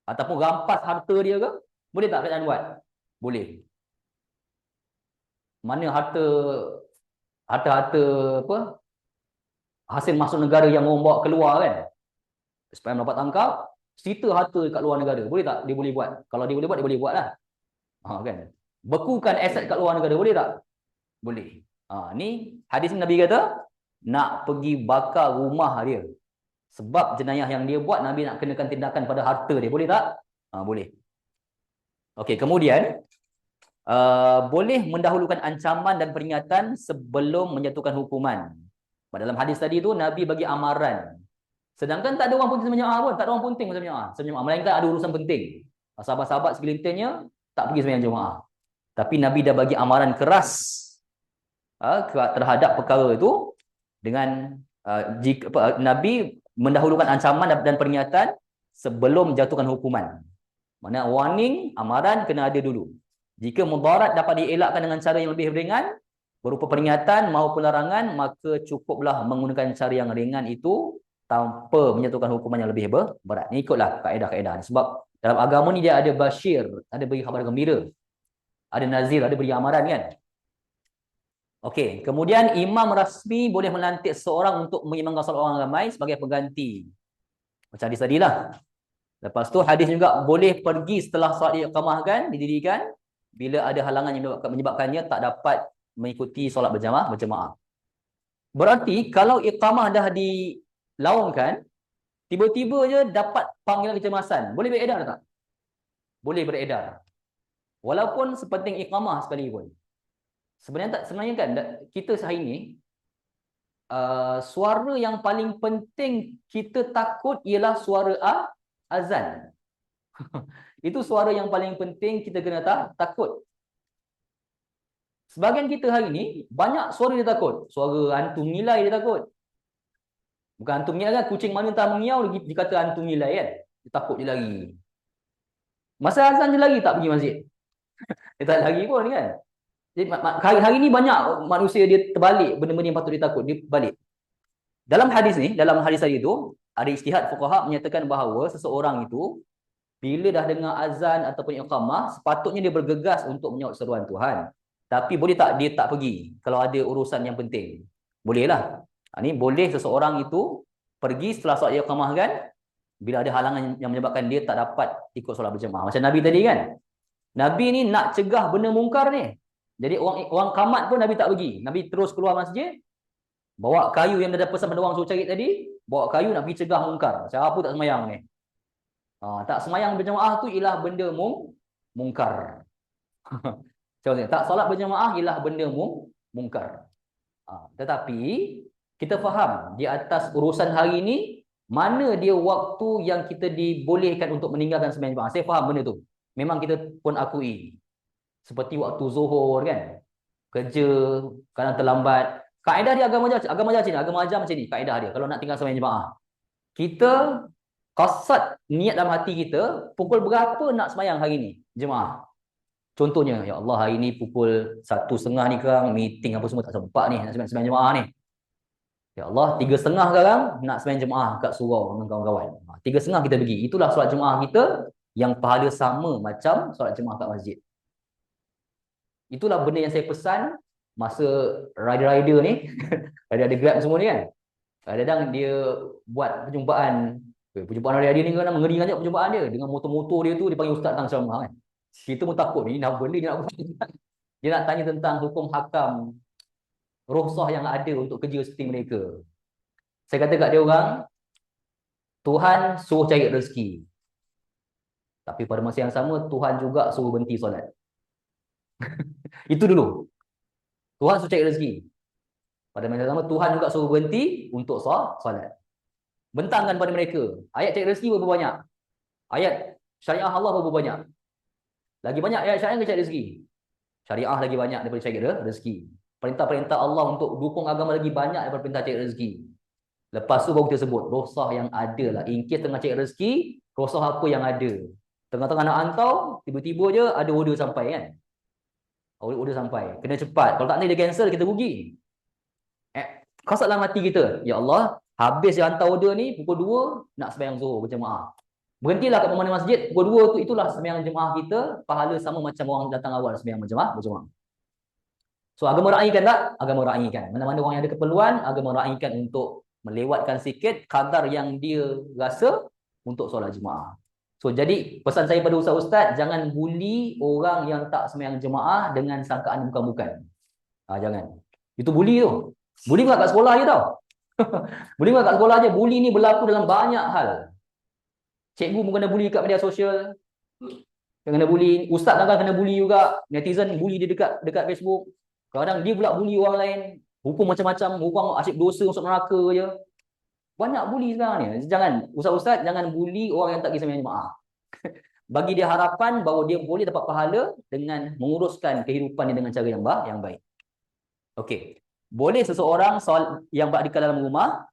Ataupun rampas harta dia ke? Boleh tak kerajaan buat? Boleh. Mana harta-harta apa? Hasil masuk negara yang orang bawa keluar kan? Supaya mendapat tangkap, sita harta kat luar negara. Boleh tak? Dia boleh buat. Kalau dia boleh buat, dia boleh buat lah. Kan? Bekukan aset kat luar negara. Boleh tak? Boleh. Ni hadis Nabi kata, nak pergi bakar rumah dia. Sebab jenayah yang dia buat, Nabi nak kenakan tindakan pada harta dia. Boleh tak? Boleh. Okey, kemudian, boleh mendahulukan ancaman dan peringatan sebelum menjatuhkan hukuman. Dalam hadis tadi tu, Nabi bagi amaran. Sedangkan tak ada orang penting sembahyang pun, tak ada orang penting sembahyang jemaah. Melainkan ada urusan penting. Sahabat-sahabat segelintirnya tak pergi sembahyang jemaah. Tapi Nabi dah bagi amaran keras terhadap perkara itu dengan Nabi mendahulukan ancaman dan peringatan sebelum menjatuhkan hukuman. Mana warning, amaran kena ada dulu. Jika mudarat dapat dielakkan dengan cara yang lebih ringan, berupa peringatan maupun larangan, maka cukuplah menggunakan cara yang ringan itu tanpa menyatukan hukuman yang lebih berat. Ini ikutlah kaedah-kaedah. Sebab dalam agama ni dia ada basyir, ada beri khabar gembira. Ada nazir, ada beri amaran kan. Okey, kemudian imam rasmi boleh melantik seorang untuk mengimamkan solat orang ramai sebagai pengganti. Macam hadis tadi lah. Lepas tu hadis juga boleh pergi setelah solat iqamah didirikan bila ada halangan yang menyebabkannya tak dapat mengikuti solat berjemaah. Berarti kalau iqamah dah dilaungkan, tiba-tiba je dapat panggilan kecemasan. Boleh beredar tak? Boleh beredar. Walaupun sepenting iqamah sekalipun. Sebenarnya kan kita hari ini suara yang paling penting kita takut ialah suara azan. Itu suara yang paling penting kita kena takut. Sebagian kita hari ni banyak suara dia takut. Suara hantu nilai dia takut. Bukan hantu nilai kan, kucing mana tak mengiau dikata hantu nilai kan. Dia takut dia lari. Masa azan dia lari tak pergi masjid. Dia tak lari pun kan. Jadi hari ni banyak manusia dia terbalik benda-benda yang patut dia takut, dia balik. Dalam hadis tadi tu ada ijtihad fuqaha menyatakan bahawa seseorang itu bila dah dengar azan ataupun iqamah, sepatutnya dia bergegas untuk menyahut seruan Tuhan. Tapi boleh tak dia tak pergi kalau ada urusan yang penting? Bolehlah. Ni boleh seseorang itu pergi setelah solat iqamah bila ada halangan yang menyebabkan dia tak dapat ikut solat berjemaah. Macam Nabi tadi kan. Nabi ni nak cegah benda mungkar ni. Jadi orang kamat pun Nabi tak pergi. Nabi terus keluar masjid, bawa kayu yang dah pesan pada orang suruh cari tadi, bawa kayu nak pergi cegah mungkar. Siapa tak semayang ni? Tak semayang berjemaah tu ialah benda mungkar. Tak solat berjemaah ialah benda mungkar. Tetapi kita faham di atas urusan hari ini mana dia waktu yang kita dibolehkan untuk meninggalkan sembahyang jemaah. Saya faham benda tu. Memang kita pun akui. Seperti waktu zuhur kan. Kerja kadang terlambat. Kaedah dia agama ajar macam ni. Kaedah dia kalau nak tinggal sembahyang jemaah. Kita qasad niat dalam hati kita pukul berapa nak sembahyang hari ni jemaah. Contohnya, ya Allah hari ni pukul 1:30 ni sekarang meeting apa semua tak sempat ni nak sembahyang jemaah ni. Ya Allah 3:30 sekarang nak sembahyang jemaah kat surau dengan kawan-kawan. 3:30 kita pergi. Itulah solat jemaah kita yang pahala sama macam solat jemaah kat masjid. Itulah benda yang saya pesan masa rider-rider ni, rider Grab semua ni kan. Kadang-kadang dia buat perjumpaan rider ni kan mengerikan je perjumpaan dia. Dengan motor-motor dia tu dia panggil ustaz tang ceramah kan. Kita pun takut ni dah benda dia nak buat. Dia nak tanya tentang hukum hakam rukhsah yang ada untuk kerja seperti mereka. Saya kata kat dia orang, Tuhan suruh cari rezeki. Tapi pada masa yang sama Tuhan juga suruh berhenti solat. Itu dulu. Tuhan suruh cari rezeki. Pada masa sama Tuhan juga suruh berhenti untuk solat. Bentangkan pada mereka. Ayat cari rezeki berapa banyak? Ayat syariah Allah berapa banyak? Lagi banyak ayat syariah ke cari rezeki? Syariah lagi banyak daripada cari rezeki. Perintah-perintah Allah untuk dukung agama lagi banyak daripada perintah cari rezeki. Lepas tu baru kita sebut rukhsah yang ada lah. In case tengah cari rezeki, rukhsah apa yang ada? Tengah-tengah nak hantar, tiba-tiba je ada order sampai kan? Order sampai. Kena cepat. Kalau tak ni dia cancel, kita rugi. Qasad dalam hati kita, ya Allah, habis dia hantar order ni, pukul 2, nak sembahyang zuhur berjemaah. Berhentilah kat mana masjid, pukul 2 tu itulah sembahyang jemaah kita, pahala sama macam orang datang awal sembahyang berjemaah. So agama raikan tak? Agama raikan. Mana-mana orang yang ada keperluan, agama raikan untuk melewatkan sikit kadar yang dia rasa untuk solat jemaah. So jadi pesan saya pada ustaz-ustaz, jangan bully orang yang tak sembahyang jemaah dengan sangkaan bukan-bukan. Jangan. Itu bully tu. Bully bukan kat sekolah je tau. Bully bukan kat sekolah je. Bully ni berlaku dalam banyak hal. Cikgu pun kena bully kat media sosial. Kena bully. Ustaz kadang kena bully juga. Netizen bully dia dekat Facebook. Kadang dia pula bully orang lain. Hukum macam-macam. Hukum asyik dosa masuk neraka je. Banyak bully sekarang ni. Jangan. Ustaz-ustaz jangan bully orang yang tak pergi sembahyang jemaah. Bagi dia harapan bahawa dia boleh dapat pahala dengan menguruskan kehidupan dia dengan cara yang baik. Okey. Boleh seseorang yang berada dalam rumah,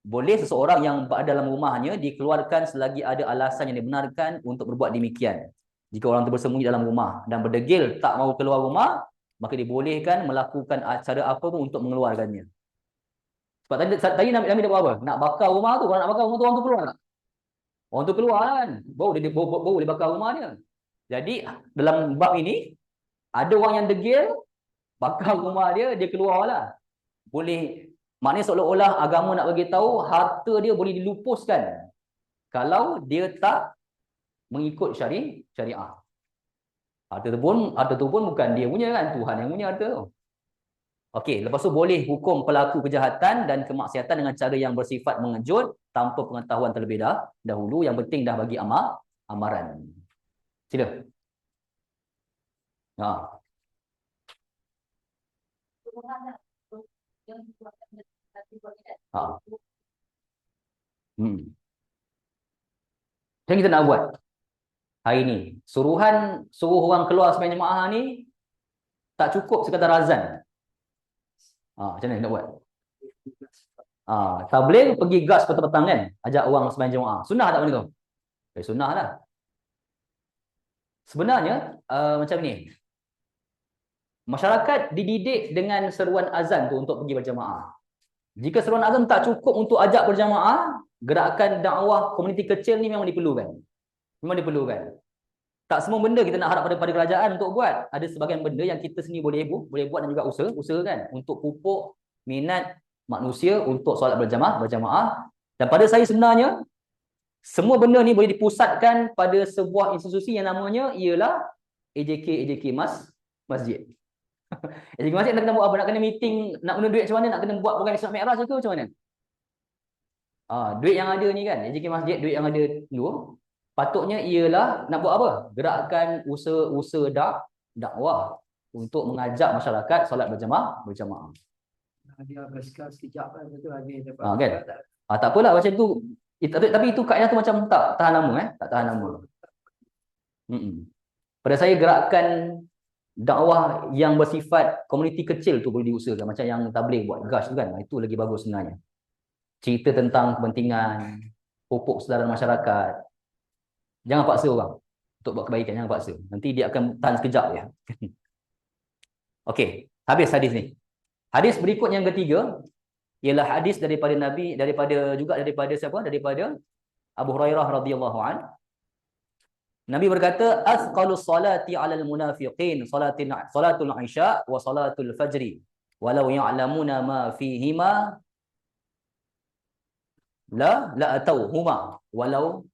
boleh seseorang yang berada dalam rumahnya dikeluarkan selagi ada alasan yang dibenarkan untuk berbuat demikian. Jika orang itu bersembunyi dalam rumah dan berdegil tak mahu keluar rumah, maka dibolehkan melakukan cara apa pun untuk mengeluarkannya. Sebab tadi Nabi dah buat apa? Nak bakar rumah tu. Kalau nak bakar rumah tu, orang tu keluar tak? Orang tu keluar kan? Baru boleh bakar rumah dia. Jadi dalam bab ini, ada orang yang degil, bakar rumah dia keluar lah. Boleh, maknanya seolah-olah agama nak bagi tahu harta dia boleh dilupuskan kalau dia tak mengikut syariah. Harta tu pun bukan dia punya kan, Tuhan yang punya harta tu. Okey, lepas tu boleh hukum pelaku kejahatan dan kemaksiatan dengan cara yang bersifat mengejut tanpa pengetahuan terlebih dahulu. Yang penting dah bagi amaran. Sila. Macam kita nak buat hari ni. Suruh orang keluar sembahyang jemaah ni tak cukup sekadar azan. Macam mana nak buat? Tabligh pergi gas petang-petang kan, ajak orang sembahyang jemaah. Sunnah tak benda tu? Sunnah lah. Sebenarnya macam ni. Masyarakat dididik dengan seruan azan tu untuk pergi berjemaah. Jika seruan azan tak cukup untuk ajak berjemaah, gerakan dakwah komuniti kecil ni memang diperlukan. Tak semua benda kita nak harap pada kerajaan untuk buat. Ada sebahagian benda yang kita sendiri boleh buat dan juga usahakan untuk pupuk minat manusia untuk solat berjamaah. Dan pada saya sebenarnya, semua benda ni boleh dipusatkan pada sebuah institusi yang namanya ialah AJK Masjid. AJK Masjid nak kena buat apa? Nak kena meeting, nak guna duit macam mana? Nak kena buat program Islam Mi'raj ke macam mana? Duit yang ada ni kan, AJK Masjid, duit yang ada dulu, patutnya ialah nak buat apa? Gerakan usaha dakwah untuk mengajak masyarakat solat berjamaah. Dia bersekal sekejap kan, betul kan? Tak apalah macam tu. Tapi itu kaedah tu macam tak tahan lama tak tahan lama. Pada saya gerakan dakwah yang bersifat komuniti kecil tu boleh diusahakan, macam yang tabligh buat gas tu kan. Itu lagi bagus sebenarnya. Cerita tentang kepentingan, pupuk kesedaran masyarakat. Jangan paksa orang untuk buat kebaikan, jangan paksa. Nanti dia akan tahan sekejap je. Okey, habis hadis ni. Hadis berikut yang ketiga ialah hadis daripada Nabi, daripada siapa? Daripada Abu Hurairah radhiyallahu an. Nabi berkata, "Athqalus salati 'alal munafiqin salatul isya wa salatul fajri, walau ya'lamuna ma fihima la atauhuma walau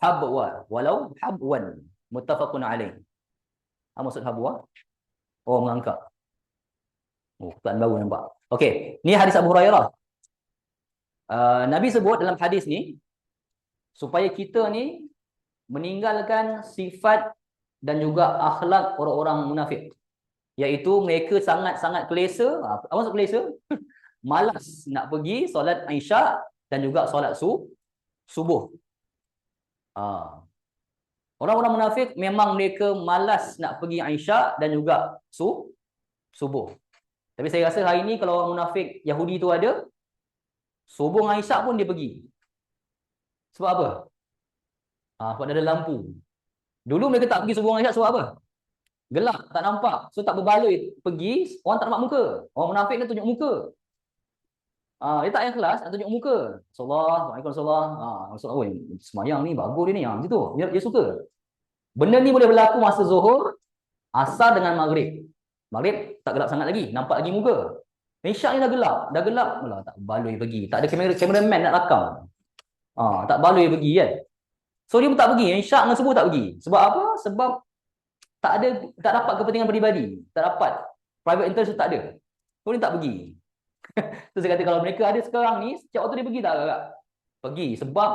habwan." Muttafaqun alaih. Apa maksud habwa? Mengangkat. Perkataan baru nampak. Okey, ni hadis Abu Hurairah. Nabi sebut dalam hadis ni supaya kita ni meninggalkan sifat dan juga akhlak orang-orang munafik, iaitu mereka sangat-sangat kelesa. Apa maksud kelesa? Malas nak pergi solat Isyak dan juga solat subuh. Orang-orang munafik memang mereka malas nak pergi Isyak dan juga subuh. Tapi saya rasa hari ni kalau orang munafik Yahudi tu ada, subuh dengan Isyak pun dia pergi. Sebab apa? Sebab ada lampu. Dulu mereka tak pergi subuh dengan Isyak sebab apa? Gelap, tak nampak. So tak berbaloi pergi, orang tak nampak muka. Orang munafik dia tunjuk muka. Dia tak ikhlas, nak tunjuk muka. Salah, Waalaikumsalam. Maksud oi, semayang ni bagus dia ni. Macam tu. Dia suka. Benda ni boleh berlaku masa Zuhur, Asar dengan Maghrib. Maghrib tak gelap sangat lagi, nampak lagi muka. Isyak ni dah gelap. Alah, tak baloi pergi. Tak ada kameraman nak rakam. Tak baloi pergi kan. So dia pun tak pergi. Isyak dengan subuh tak pergi. Sebab apa? Sebab tak dapat kepentingan peribadi. Tak dapat. Private interest tak ada. So dia tak pergi. So saya kata kalau mereka ada sekarang ni, setiap waktu dia pergi tak agak? Pergi. Sebab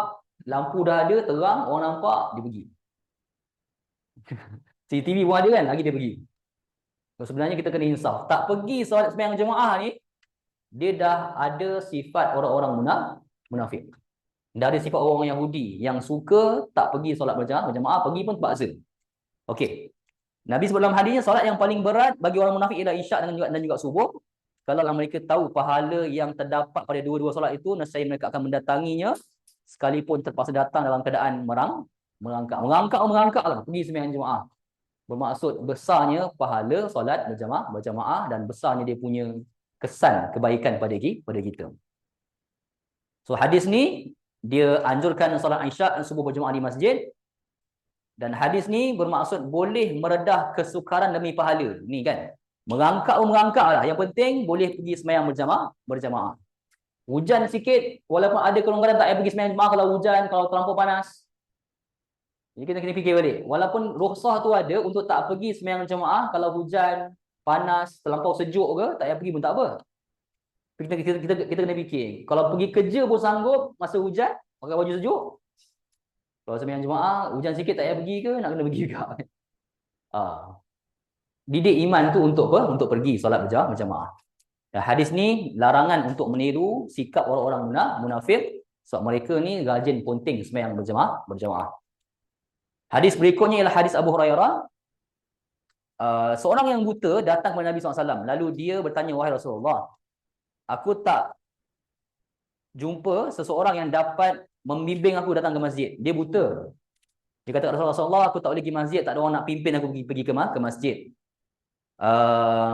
lampu dah ada, terang, orang nampak, dia pergi. CCTV pun ada kan, lagi dia pergi. So, sebenarnya kita kena insaf. Tak pergi solat sembahyang jemaah ni, dia dah ada sifat orang-orang munafik. Dah ada sifat orang Yahudi yang suka tak pergi solat berjemaah, pergi pun terpaksa. Okey. Nabi sebut dalam hadisnya, solat yang paling berat bagi orang munafik ialah isyak dan juga subuh. Kalau mereka tahu pahala yang terdapat pada dua-dua solat itu, nescaya mereka akan mendatanginya sekalipun terpaksa datang dalam keadaan merangkak lah pergi sembahyang jemaah. Bermaksud besarnya pahala solat berjamaah dan besarnya dia punya kesan kebaikan pada kita. So hadis ni dia anjurkan solat isyak dan subuh berjemaah di masjid. Dan hadis ni bermaksud boleh meredah kesukaran demi pahala. Ni kan. Merangkak lah. Yang penting boleh pergi sembahyang berjamaah. Hujan sikit, walaupun ada kelonggaran tak payah pergi sembahyang jemaah kalau hujan, kalau terlampau panas. Jadi kita kena fikir balik. Walaupun rukhsah tu ada untuk tak pergi sembahyang jemaah kalau hujan, panas, terlampau sejuk ke, tak payah pergi pun tak apa. Kita kena fikir. Kalau pergi kerja pun sanggup masa hujan, pakai baju sejuk. Kalau sembahyang jemaah, hujan sikit tak payah pergi ke, nak kena pergi juga. Didik iman tu untuk apa? Untuk pergi solat berjamaah. Hadis ni larangan untuk meniru sikap orang-orang munafik sebab mereka ni rajin ponting sembahyang berjamaah. Hadis berikutnya ialah hadis Abu Hurairah. Seorang yang buta datang kepada Nabi SAW. Lalu dia bertanya, wahai Rasulullah, aku tak jumpa seseorang yang dapat membimbing aku datang ke masjid. Dia buta. Dia kata, Rasulullah, aku tak boleh pergi masjid. Tak ada orang nak pimpin aku pergi ke masjid.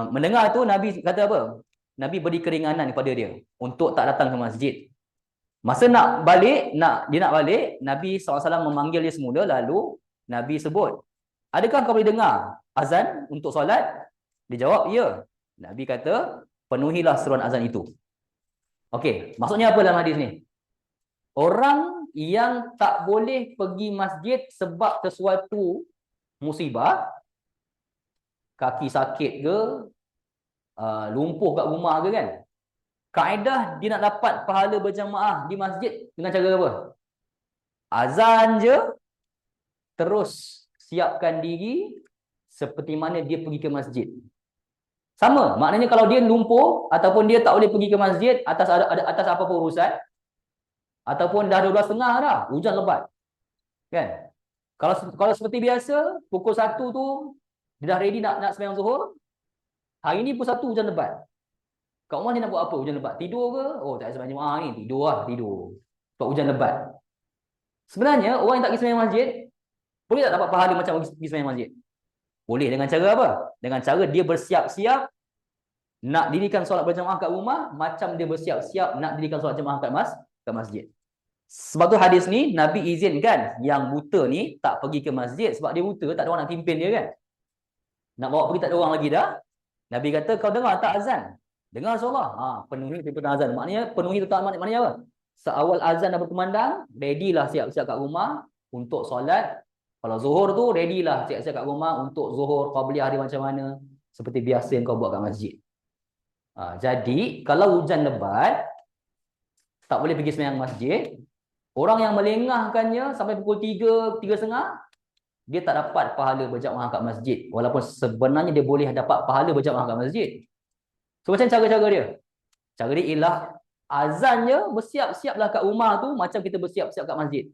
Mendengar tu Nabi kata apa? Nabi beri keringanan kepada dia untuk tak datang ke masjid. Masa nak balik, dia nak balik, Nabi SAW memanggil dia semula. Lalu Nabi sebut, adakah kau boleh dengar azan untuk solat? Dia jawab, ya. Nabi kata, penuhilah seruan azan itu. Okey, maksudnya apa dalam hadis ni? Orang yang tak boleh pergi masjid sebab sesuatu musibah, kaki sakit ke, lumpuh kat rumah ke kan, kaedah dia nak dapat pahala berjamaah di masjid dengan cara apa? Azan je, terus siapkan diri seperti mana dia pergi ke masjid. Sama, maknanya kalau dia lumpuh ataupun dia tak boleh pergi ke masjid atas apa-apa urusan, ataupun dah 12.30 dah, hujan lebat. Kan? Kalau seperti biasa, pukul 1 tu dia dah ready nak sembahyang zuhur. Hari ni pukul 1 hujan lebat. Kat rumah ni nak buat apa? Hujan lebat. Tidur ke? Oh, tak sembahyang jemaah ni. Tidur. Sebab hujan lebat. Sebenarnya, orang yang tak pergi sembahyang masjid, boleh tak dapat pahala macam pergi sembahyang masjid? Boleh. Dengan cara apa? Dengan cara dia bersiap-siap nak dirikan solat berjamaah kat rumah, macam dia bersiap-siap nak dirikan solat jemaah kat masjid. Sebab tu hadis ni, Nabi izinkan yang buta ni tak pergi ke masjid sebab dia buta, tak ada orang nak pimpin dia kan. Nak bawa pergi tak ada orang lagi dah. Nabi kata, kau dengar tak azan? Dengar Rasulullah. Penuhi tuntutan azan. Maknanya penuhi tuntutan maknanya apa? Seawal azan dah berkumandang, ready lah siap-siap kat rumah untuk solat. Kalau zuhur tu, ready lah siap-siap kat rumah untuk zuhur, qabliyah dia macam mana. Seperti biasa yang kau buat kat masjid. Jadi, kalau hujan lebat, tak boleh pergi sembahyang masjid, orang yang melengahkannya sampai pukul 3, 3.30, dia tak dapat pahala berjamaah kat masjid. Walaupun sebenarnya dia boleh dapat pahala berjamaah kat masjid. So macam cara-cara dia? Cara dia ialah azannya bersiap-siaplah kat rumah tu macam kita bersiap-siap kat masjid.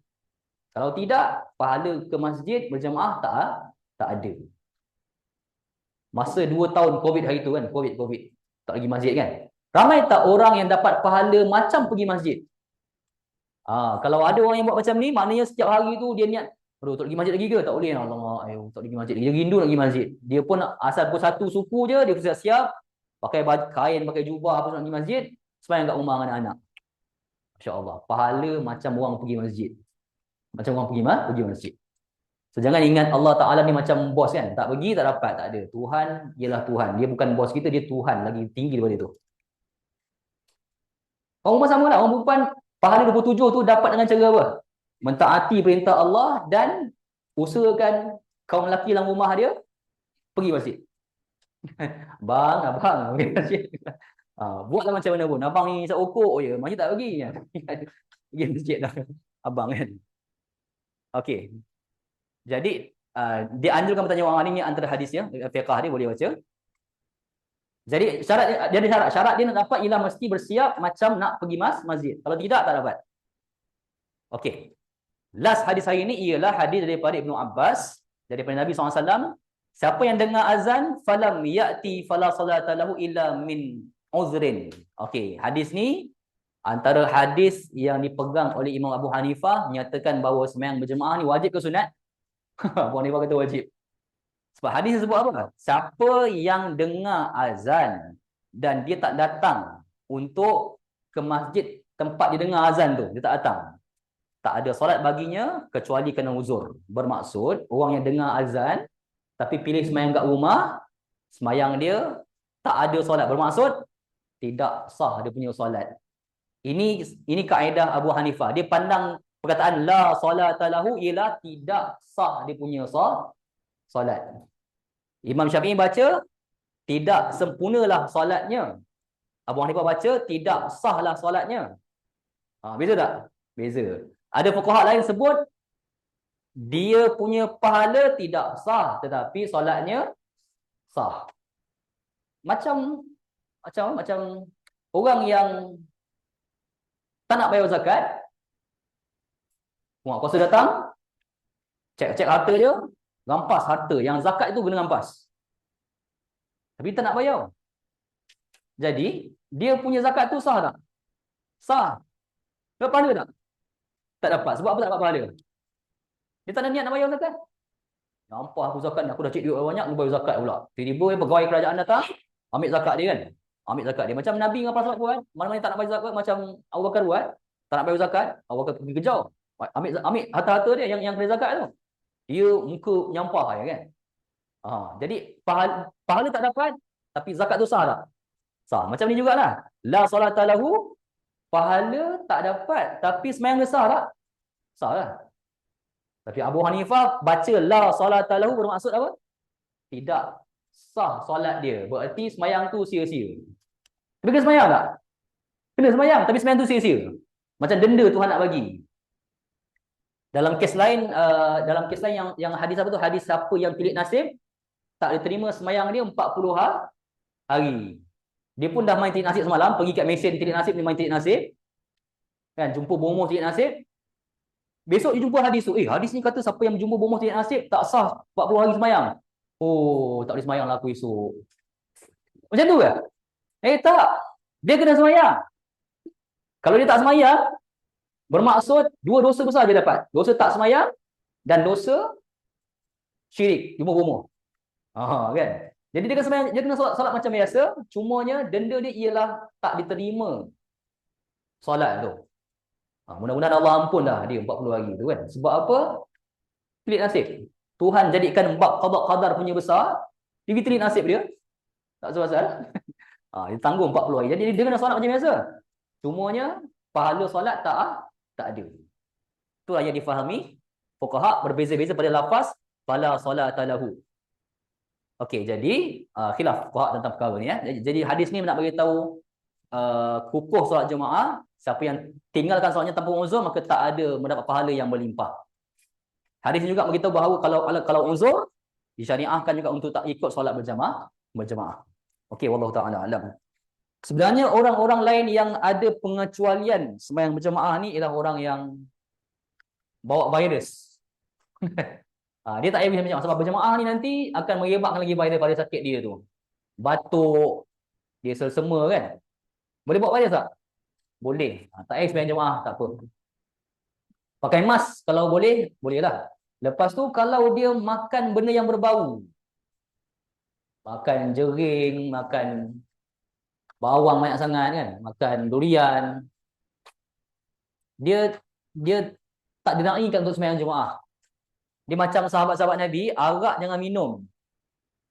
Kalau tidak, pahala ke masjid berjamaah tak ada. Masa 2 tahun COVID hari tu kan, COVID. Tak pergi masjid kan? Ramai tak orang yang dapat pahala macam pergi masjid? Kalau ada orang yang buat macam ni, maknanya setiap hari tu dia niat, aduh, tak pergi masjid lagi ke? Tak boleh. Allah, tak pergi masjid lagi. Dia rindu nak pergi masjid. Dia pun asal pukul 1 suku je, dia siap-siap, pakai kain, pakai jubah, apa nak pergi masjid. sembahyang kat rumah anak-anak. Masya-Allah, pahala macam orang pergi masjid. Macam orang pergi masjid. So jangan ingat Allah Taala ni macam bos kan. Tak pergi tak dapat, tak ada. Tuhan ialah Tuhan. Dia bukan bos kita, dia Tuhan lagi tinggi daripada itu. Orang perempuan sama lah. Orang perempuan pahala 27 tu dapat dengan cara apa? Mentaati perintah Allah dan usahakan kaum lelaki dalam rumah dia pergi masjid. Bang, abang pergi masjid. Buatlah macam mana pun. Abang ni seokok je, masjid tak pergi. Pergi masjid dah. Abang kan. Okey. Jadi dia anjurkan bertanya orang ini antara hadisnya, fiqh dia boleh baca. Jadi syarat dia ada syarat dia nak dapat ialah mesti bersiap macam nak pergi masjid. Kalau tidak tak dapat. Okey. Last hadis hari ini ialah hadis daripada Ibnu Abbas daripada Nabi SAW. Siapa yang dengar azan falam ya'ti fala salata lahu illa min uzrin. Okey, hadis ni antara hadis yang dipegang oleh Imam Abu Hanifah menyatakan bahawa sembahyang berjemaah ni wajib ke sunat? Abu Hanifah kata wajib. Sebab hadis sebut apa? Siapa yang dengar azan dan dia tak datang untuk ke masjid tempat dia dengar azan tu, dia tak datang, tak ada solat baginya kecuali kena uzur. Bermaksud orang yang dengar azan tapi pilih sembahyang kat rumah, sembahyang dia tak ada solat. Bermaksud tidak sah dia punya solat. Ini kaedah Abu Hanifah. Dia pandang perkataan la solata lahu ialah tidak sah dia punya solat. Imam Syafi'i baca tidak sempurnalah solatnya. Abu Hanifah baca tidak sahlah solatnya. Beza tak? Beza. Ada fuqaha lain sebut dia punya pahala tidak sah tetapi solatnya sah. Macam orang yang tak nak bayar zakat, kuasa datang, cek harta dia, rampas harta. Yang zakat itu kena rampas. Tapi tak nak bayar. Jadi, dia punya zakat tu sah tak? Sah. Dapat pahala tak? Tak dapat. Sebab apa tak dapat pahala? Dia tak ada niat nak bayar zakat. Nampak aku zakat, aku dah cek duit banyak, aku bayar zakat pula. Tiba-tiba pegawai kerajaan datang, ambil zakat dia kan. Ambil zakat dia. Macam Nabi dengan para sahabat buat. Mana-mana tak nak bayar zakat, macam Abu Bakar buat. Tak nak bayar zakat, Abu Bakar pergi kejar. Ambil harta-harta dia yang kena zakat tu. Dia muka nyampah ya kan. Jadi pahala tak dapat, tapi zakat tu sah tak? Sah. Macam ni jugalah. La solata lahu, pahala tak dapat, tapi sembahyang dia sah tak? Sah lah. Tapi Abu Hanifah baca la solata lahu bermaksud apa? Tidak sah solat dia. Berarti sembahyang tu sia-sia. Tapi kena sembahyang tak? Kena sembahyang, tapi sembahyang tu sia-sia. Macam denda Tuhan nak bagi. Dalam kes lain yang hadis apa tu? Hadis siapa yang pilih nasib tak diterima sembahyang dia 40 hari. Dia pun dah main tilik nasib semalam, pergi kat mesin tilik nasib, dia main tilik nasib. Kan, jumpa bomoh tilik nasib. Besok dia jumpa hadis tu. Hadis ni kata siapa yang jumpa bomoh tilik nasib tak sah 40 hari sembahyang. Oh, tak boleh sembahyang lah aku esok. Macam tu ke? Tak. Dia kena sembahyang. Kalau dia tak sembahyang, bermaksud dua dosa besar dia dapat. Dosa tak sembahyang dan dosa syirik, jumpa bomoh. Kan? Jadi dia kena sembahyang, dia kena solat macam biasa, cumanya denda dia ialah tak diterima solat tu. Mudah-mudahan Allah ampun dah dia 40 hari tu kan. Sebab apa? Pelik nasib. Tuhan jadikan bab qada qadar punya besar, dia pelik nasib dia. Tak sebab-sebab. Dia tanggung 40 hari. Jadi dia kena solat macam biasa. Cumanya pahala solat tak ada. Itulah yang difahami fuqaha, berbeza-beza pada lafaz fala salata lahu. Okey, jadi khilaf fuqaha tentang perkara ni ya. Jadi hadis ni nak bagi tahu kukuh solat jemaah, siapa yang tinggalkan solatnya tanpa uzur maka tak ada mendapat pahala yang berlimpah. Hadis ni juga beritahu bahawa kalau uzur disyariahkan juga untuk tak ikut solat berjemaah. Okey, wallahu taala alam. Sebenarnya orang-orang lain yang ada pengecualian sembahyang berjemaah ni ialah orang yang bawa virus. Dia tak payah berjemaah sebab berjemaah ni nanti akan menyebabkan lagi virus pada sakit dia tu. Batuk, dia selsema kan. Boleh bawa virus tak? Boleh. Tak payah sembahyang jemaah, tak apa. Pakai mask kalau boleh, bolehlah. Lepas tu kalau dia makan benda yang berbau, makan jering, makan bawang banyak sangat kan, makan durian, dia dia tak dinaikan untuk sembahyang jemaah. Dia macam sahabat-sahabat Nabi, arak jangan minum.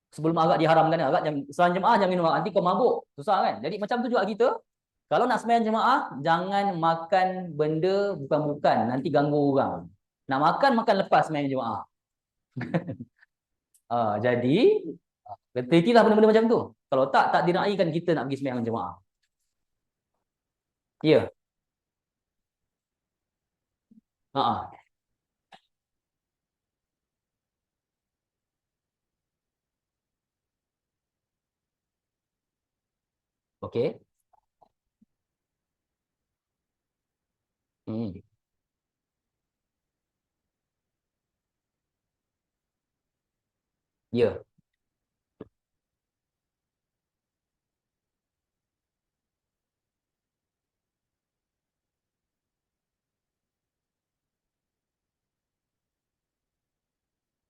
Sebelum arak diharamkan, arak selain jemaah jangan minum arak, nanti kau mabuk. Susah kan? Jadi macam tu juga kita. Kalau nak sembahyang jemaah, jangan makan benda bukan-bukan, nanti ganggu orang. Nak makan, makan lepas sembahyang jemaah. Jadi, telitilah benda-benda macam tu. Kalau tak dinaikan kita nak pergi sembahyang jemaah. Ya. Ha. Okey. Hmm. Ya.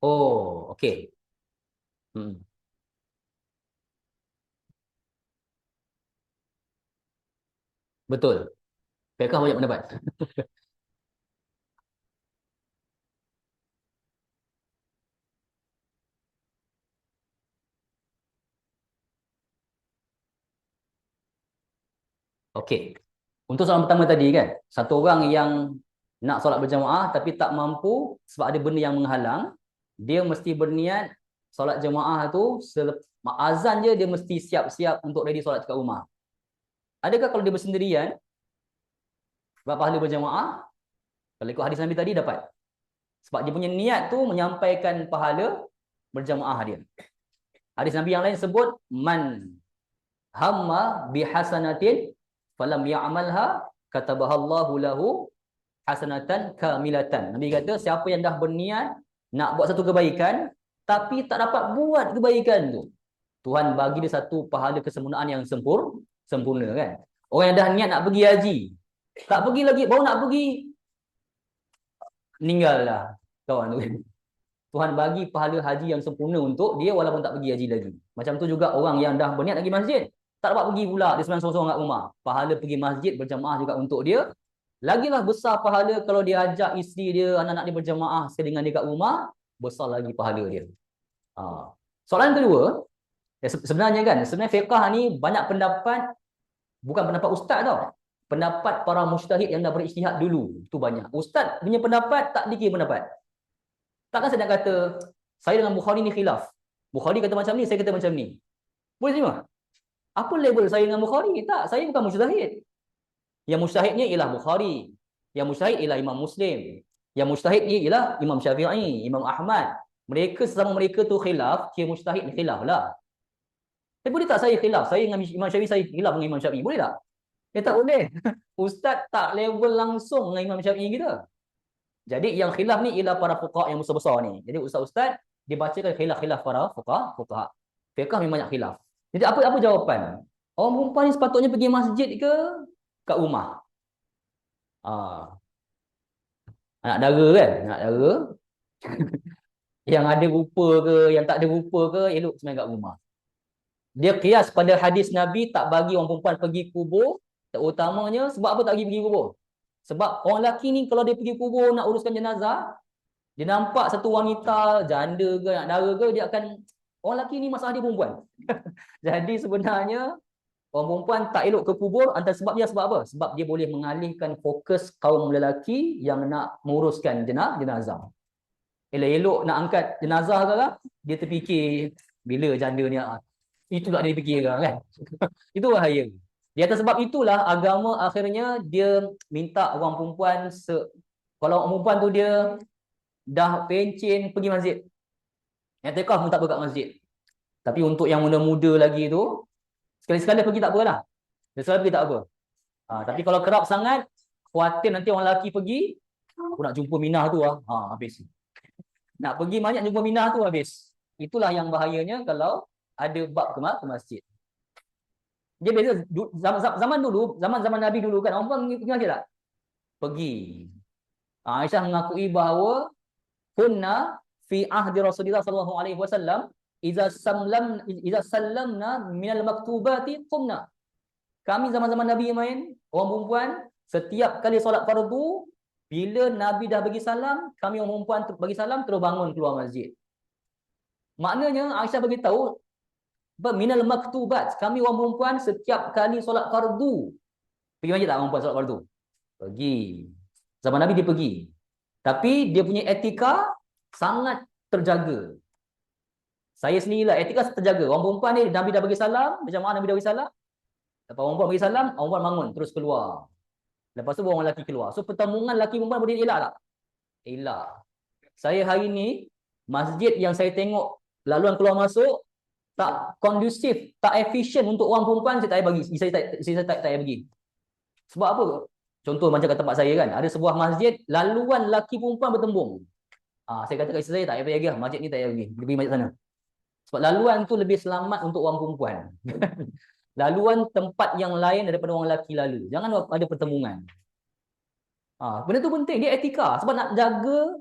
Oh, okey. Hmm. Betul. Fiqh banyak pendapat. Okey. Untuk soalan pertama tadi kan, satu orang yang nak solat berjamaah tapi tak mampu sebab ada benda yang menghalang, dia mesti berniat solat jemaah tu azan je dia mesti siap-siap untuk ready solat kat rumah. Adakah kalau dia bersendirian dapat pahala berjamaah? Kalau ikut hadis Nabi tadi dapat. Sebab dia punya niat tu menyampaikan pahala berjamaah dia. Hadis Nabi yang lain sebut man hamma bihasanatin falam ya'malha katabahallahu lahu hasanatan kamilatan. Nabi kata siapa yang dah berniat nak buat satu kebaikan tapi tak dapat buat kebaikan tu, Tuhan bagi dia satu pahala kesempurnaan yang sempurna kan. Orang yang dah niat nak pergi haji, tak pergi lagi, baru nak pergi meninggal dah kawan tu. Tuhan bagi pahala haji yang sempurna untuk dia walaupun tak pergi haji lagi. Macam tu juga orang yang dah berniat pergi masjid, tak dapat pergi pula, dia seorang-seorang kat rumah. Pahala pergi masjid berjamaah juga untuk dia. Lagilah besar pahala kalau dia ajak isteri dia, anak-anak dia berjamaah sekali dengan dia kat rumah, besar lagi pahala dia. Soalan kedua, sebenarnya fiqh ni banyak pendapat, bukan pendapat ustaz tau. Pendapat para mujtahid yang dah berijtihad dulu, tu banyak. Ustaz punya pendapat tak dikira pendapat. Takkan saya nak kata saya dengan Bukhari ni khilaf. Bukhari kata macam ni, saya kata macam ni. Boleh terima? Apa label saya dengan Bukhari? Tak, saya bukan mujtahid. Yang mujtahidnya ialah Bukhari. Yang mujtahid ialah Imam Muslim. Yang mujtahid ialah Imam Syafi'i, Imam Ahmad. Mereka sesama mereka tu khilaf, kira mujtahid khilaf lah. Tapi boleh tak saya khilaf? Saya dengan Imam Syafi'i, saya khilaf dengan Imam Syafi'i. Boleh tak? Tak boleh. Ustaz tak level langsung dengan Imam Syafi'i kita. Jadi yang khilaf ni ialah para fuqaha yang besar-besar ni. Jadi ustaz-ustaz dia bacakan khilaf-khilaf para fuqaha. Fiqh memang banyak khilaf. Jadi apa jawapan? Orang perempuan ni sepatutnya pergi masjid ke kat rumah? Anak dara kan? Anak dara yang ada rupa ke, yang tak ada rupa ke, elok sembahyang kat rumah. Dia qiyas pada hadis Nabi tak bagi orang perempuan pergi kubur, terutamanya sebab apa tak pergi kubur? Sebab orang lelaki ni kalau dia pergi kubur nak uruskan jenazah, dia nampak satu wanita, janda ke, anak dara ke, dia akan, orang lelaki ni masalah dia perempuan. Jadi sebenarnya orang perempuan tak elok ke kubur, antara sebabnya sebab apa? Sebab dia boleh mengalihkan fokus kaum lelaki yang nak menguruskan jenazah. Elok-elok nak angkat jenazah ke lah, dia terfikir bila janda ni, itulah dia fikir kan. Itu bahaya. Di atas sebab itulah agama akhirnya dia minta orang perempuan kalau orang perempuan tu dia dah pencen pergi masjid. Yang tekah pun tak pergi kat masjid. Tapi untuk yang muda-muda lagi tu, sekali-sekala pergi tak apalah. Sekali pergi tak apa. Tapi kalau kerap sangat, khawatir nanti orang lelaki pergi, aku nak jumpa Minah tu habis. Nak pergi banyak jumpa Minah tu habis. Itulah yang bahayanya kalau ada bab ke masjid. Dia beza zaman dulu, zaman Nabi dulu kan, orang pergi masjid tak? Pergi. Aisyah mengakui bahawa kunna fi ahdi Rasulullah sallallahu alaihi wasallam idza sallamna minal maktubati qumna. Kami zaman-zaman Nabi main, orang perempuan, setiap kali solat fardu, bila Nabi dah bagi salam, kami orang perempuan bagi salam, terus bangun keluar masjid. Maknanya Aisyah bagi tahu, minal maktubat, kami orang perempuan setiap kali solat fardu, pergi masjid tak orang perempuan solat fardu? Pergi. Zaman Nabi dia pergi. Tapi dia punya etika sangat terjaga. Saya sendirilah etika terjaga. Orang perempuan ni Nabi dah bagi salam, macam mana Nabi dah bagi salam? Lepas orang perempuan bagi salam, orang perempuan bangun terus keluar. Lepas tu orang lelaki keluar. So pertemuan lelaki perempuan boleh elak tak? Elak. Saya hari ni masjid yang saya tengok laluan keluar masuk tak kondusif, tak efisien untuk orang perempuan, saya tak payah bagi. Saya tak payah pergi. Sebab apa? Contoh macam kat tempat saya kan, ada sebuah masjid laluan lelaki perempuan bertembung. Saya kata kat isteri saya tak payah pergi, masjid ni tak payah pergi. Pergi masjid sana. Sebab laluan tu lebih selamat untuk orang perempuan. Laluan tempat yang lain daripada orang lelaki lalu. Jangan ada pertemuan. Benda tu penting, dia etika. Sebab nak jaga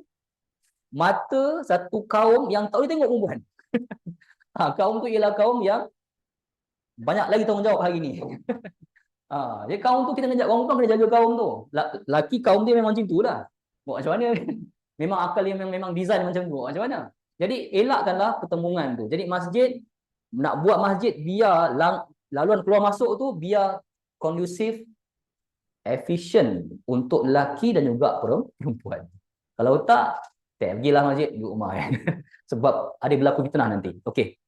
mata satu kaum yang tak boleh tengok perempuan. Kaum tu ialah kaum yang banyak lagi tanggungjawab hari ni. Jadi kaum tu kita kena jaga, orang perempuan kena jaga kaum tu. Laki kaum dia memang macam tu lah. Buat macam mana? Memang akal yang memang design macam tu. Macam mana? Jadi elakkanlah pertemuan tu. Jadi masjid, nak buat masjid biar laluan keluar masuk tu biar kondusif, efisien untuk lelaki dan juga perempuan. Kalau tak pergilah masjid di rumah kan. Sebab ada berlaku fitnah nanti. Okey.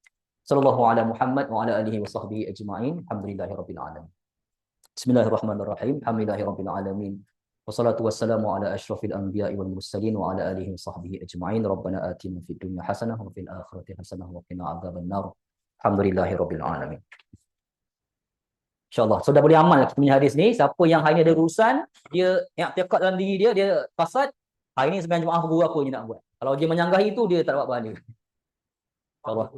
Sallallahu ala Muhammad wa ala alihi wa sahbihi ajma'in. Alhamdulillahirabbil alamin. Bismillahirrahmanirrahim. Alhamdulillahirabbil alamin. Wassalatu wassalamu ala asyrafil anbiya'i wal mursalin wa ala alihi wa sahbihi ajma'in. Rabbana atina fid dunya hasanah wa fil akhirati hasanah wa qina adzabannar. Alhamdulillahirabbil alamin. InsyaAllah. So dah boleh amal kita punya hadis ni. Siapa yang hari ni ada urusan, dia i'tiqad dalam diri dia, dia fasad, hari ni sembahyang Jumaat guru aku je nak buat. Kalau dia menyanggahi itu, dia tak dapat pahala. InsyaAllah.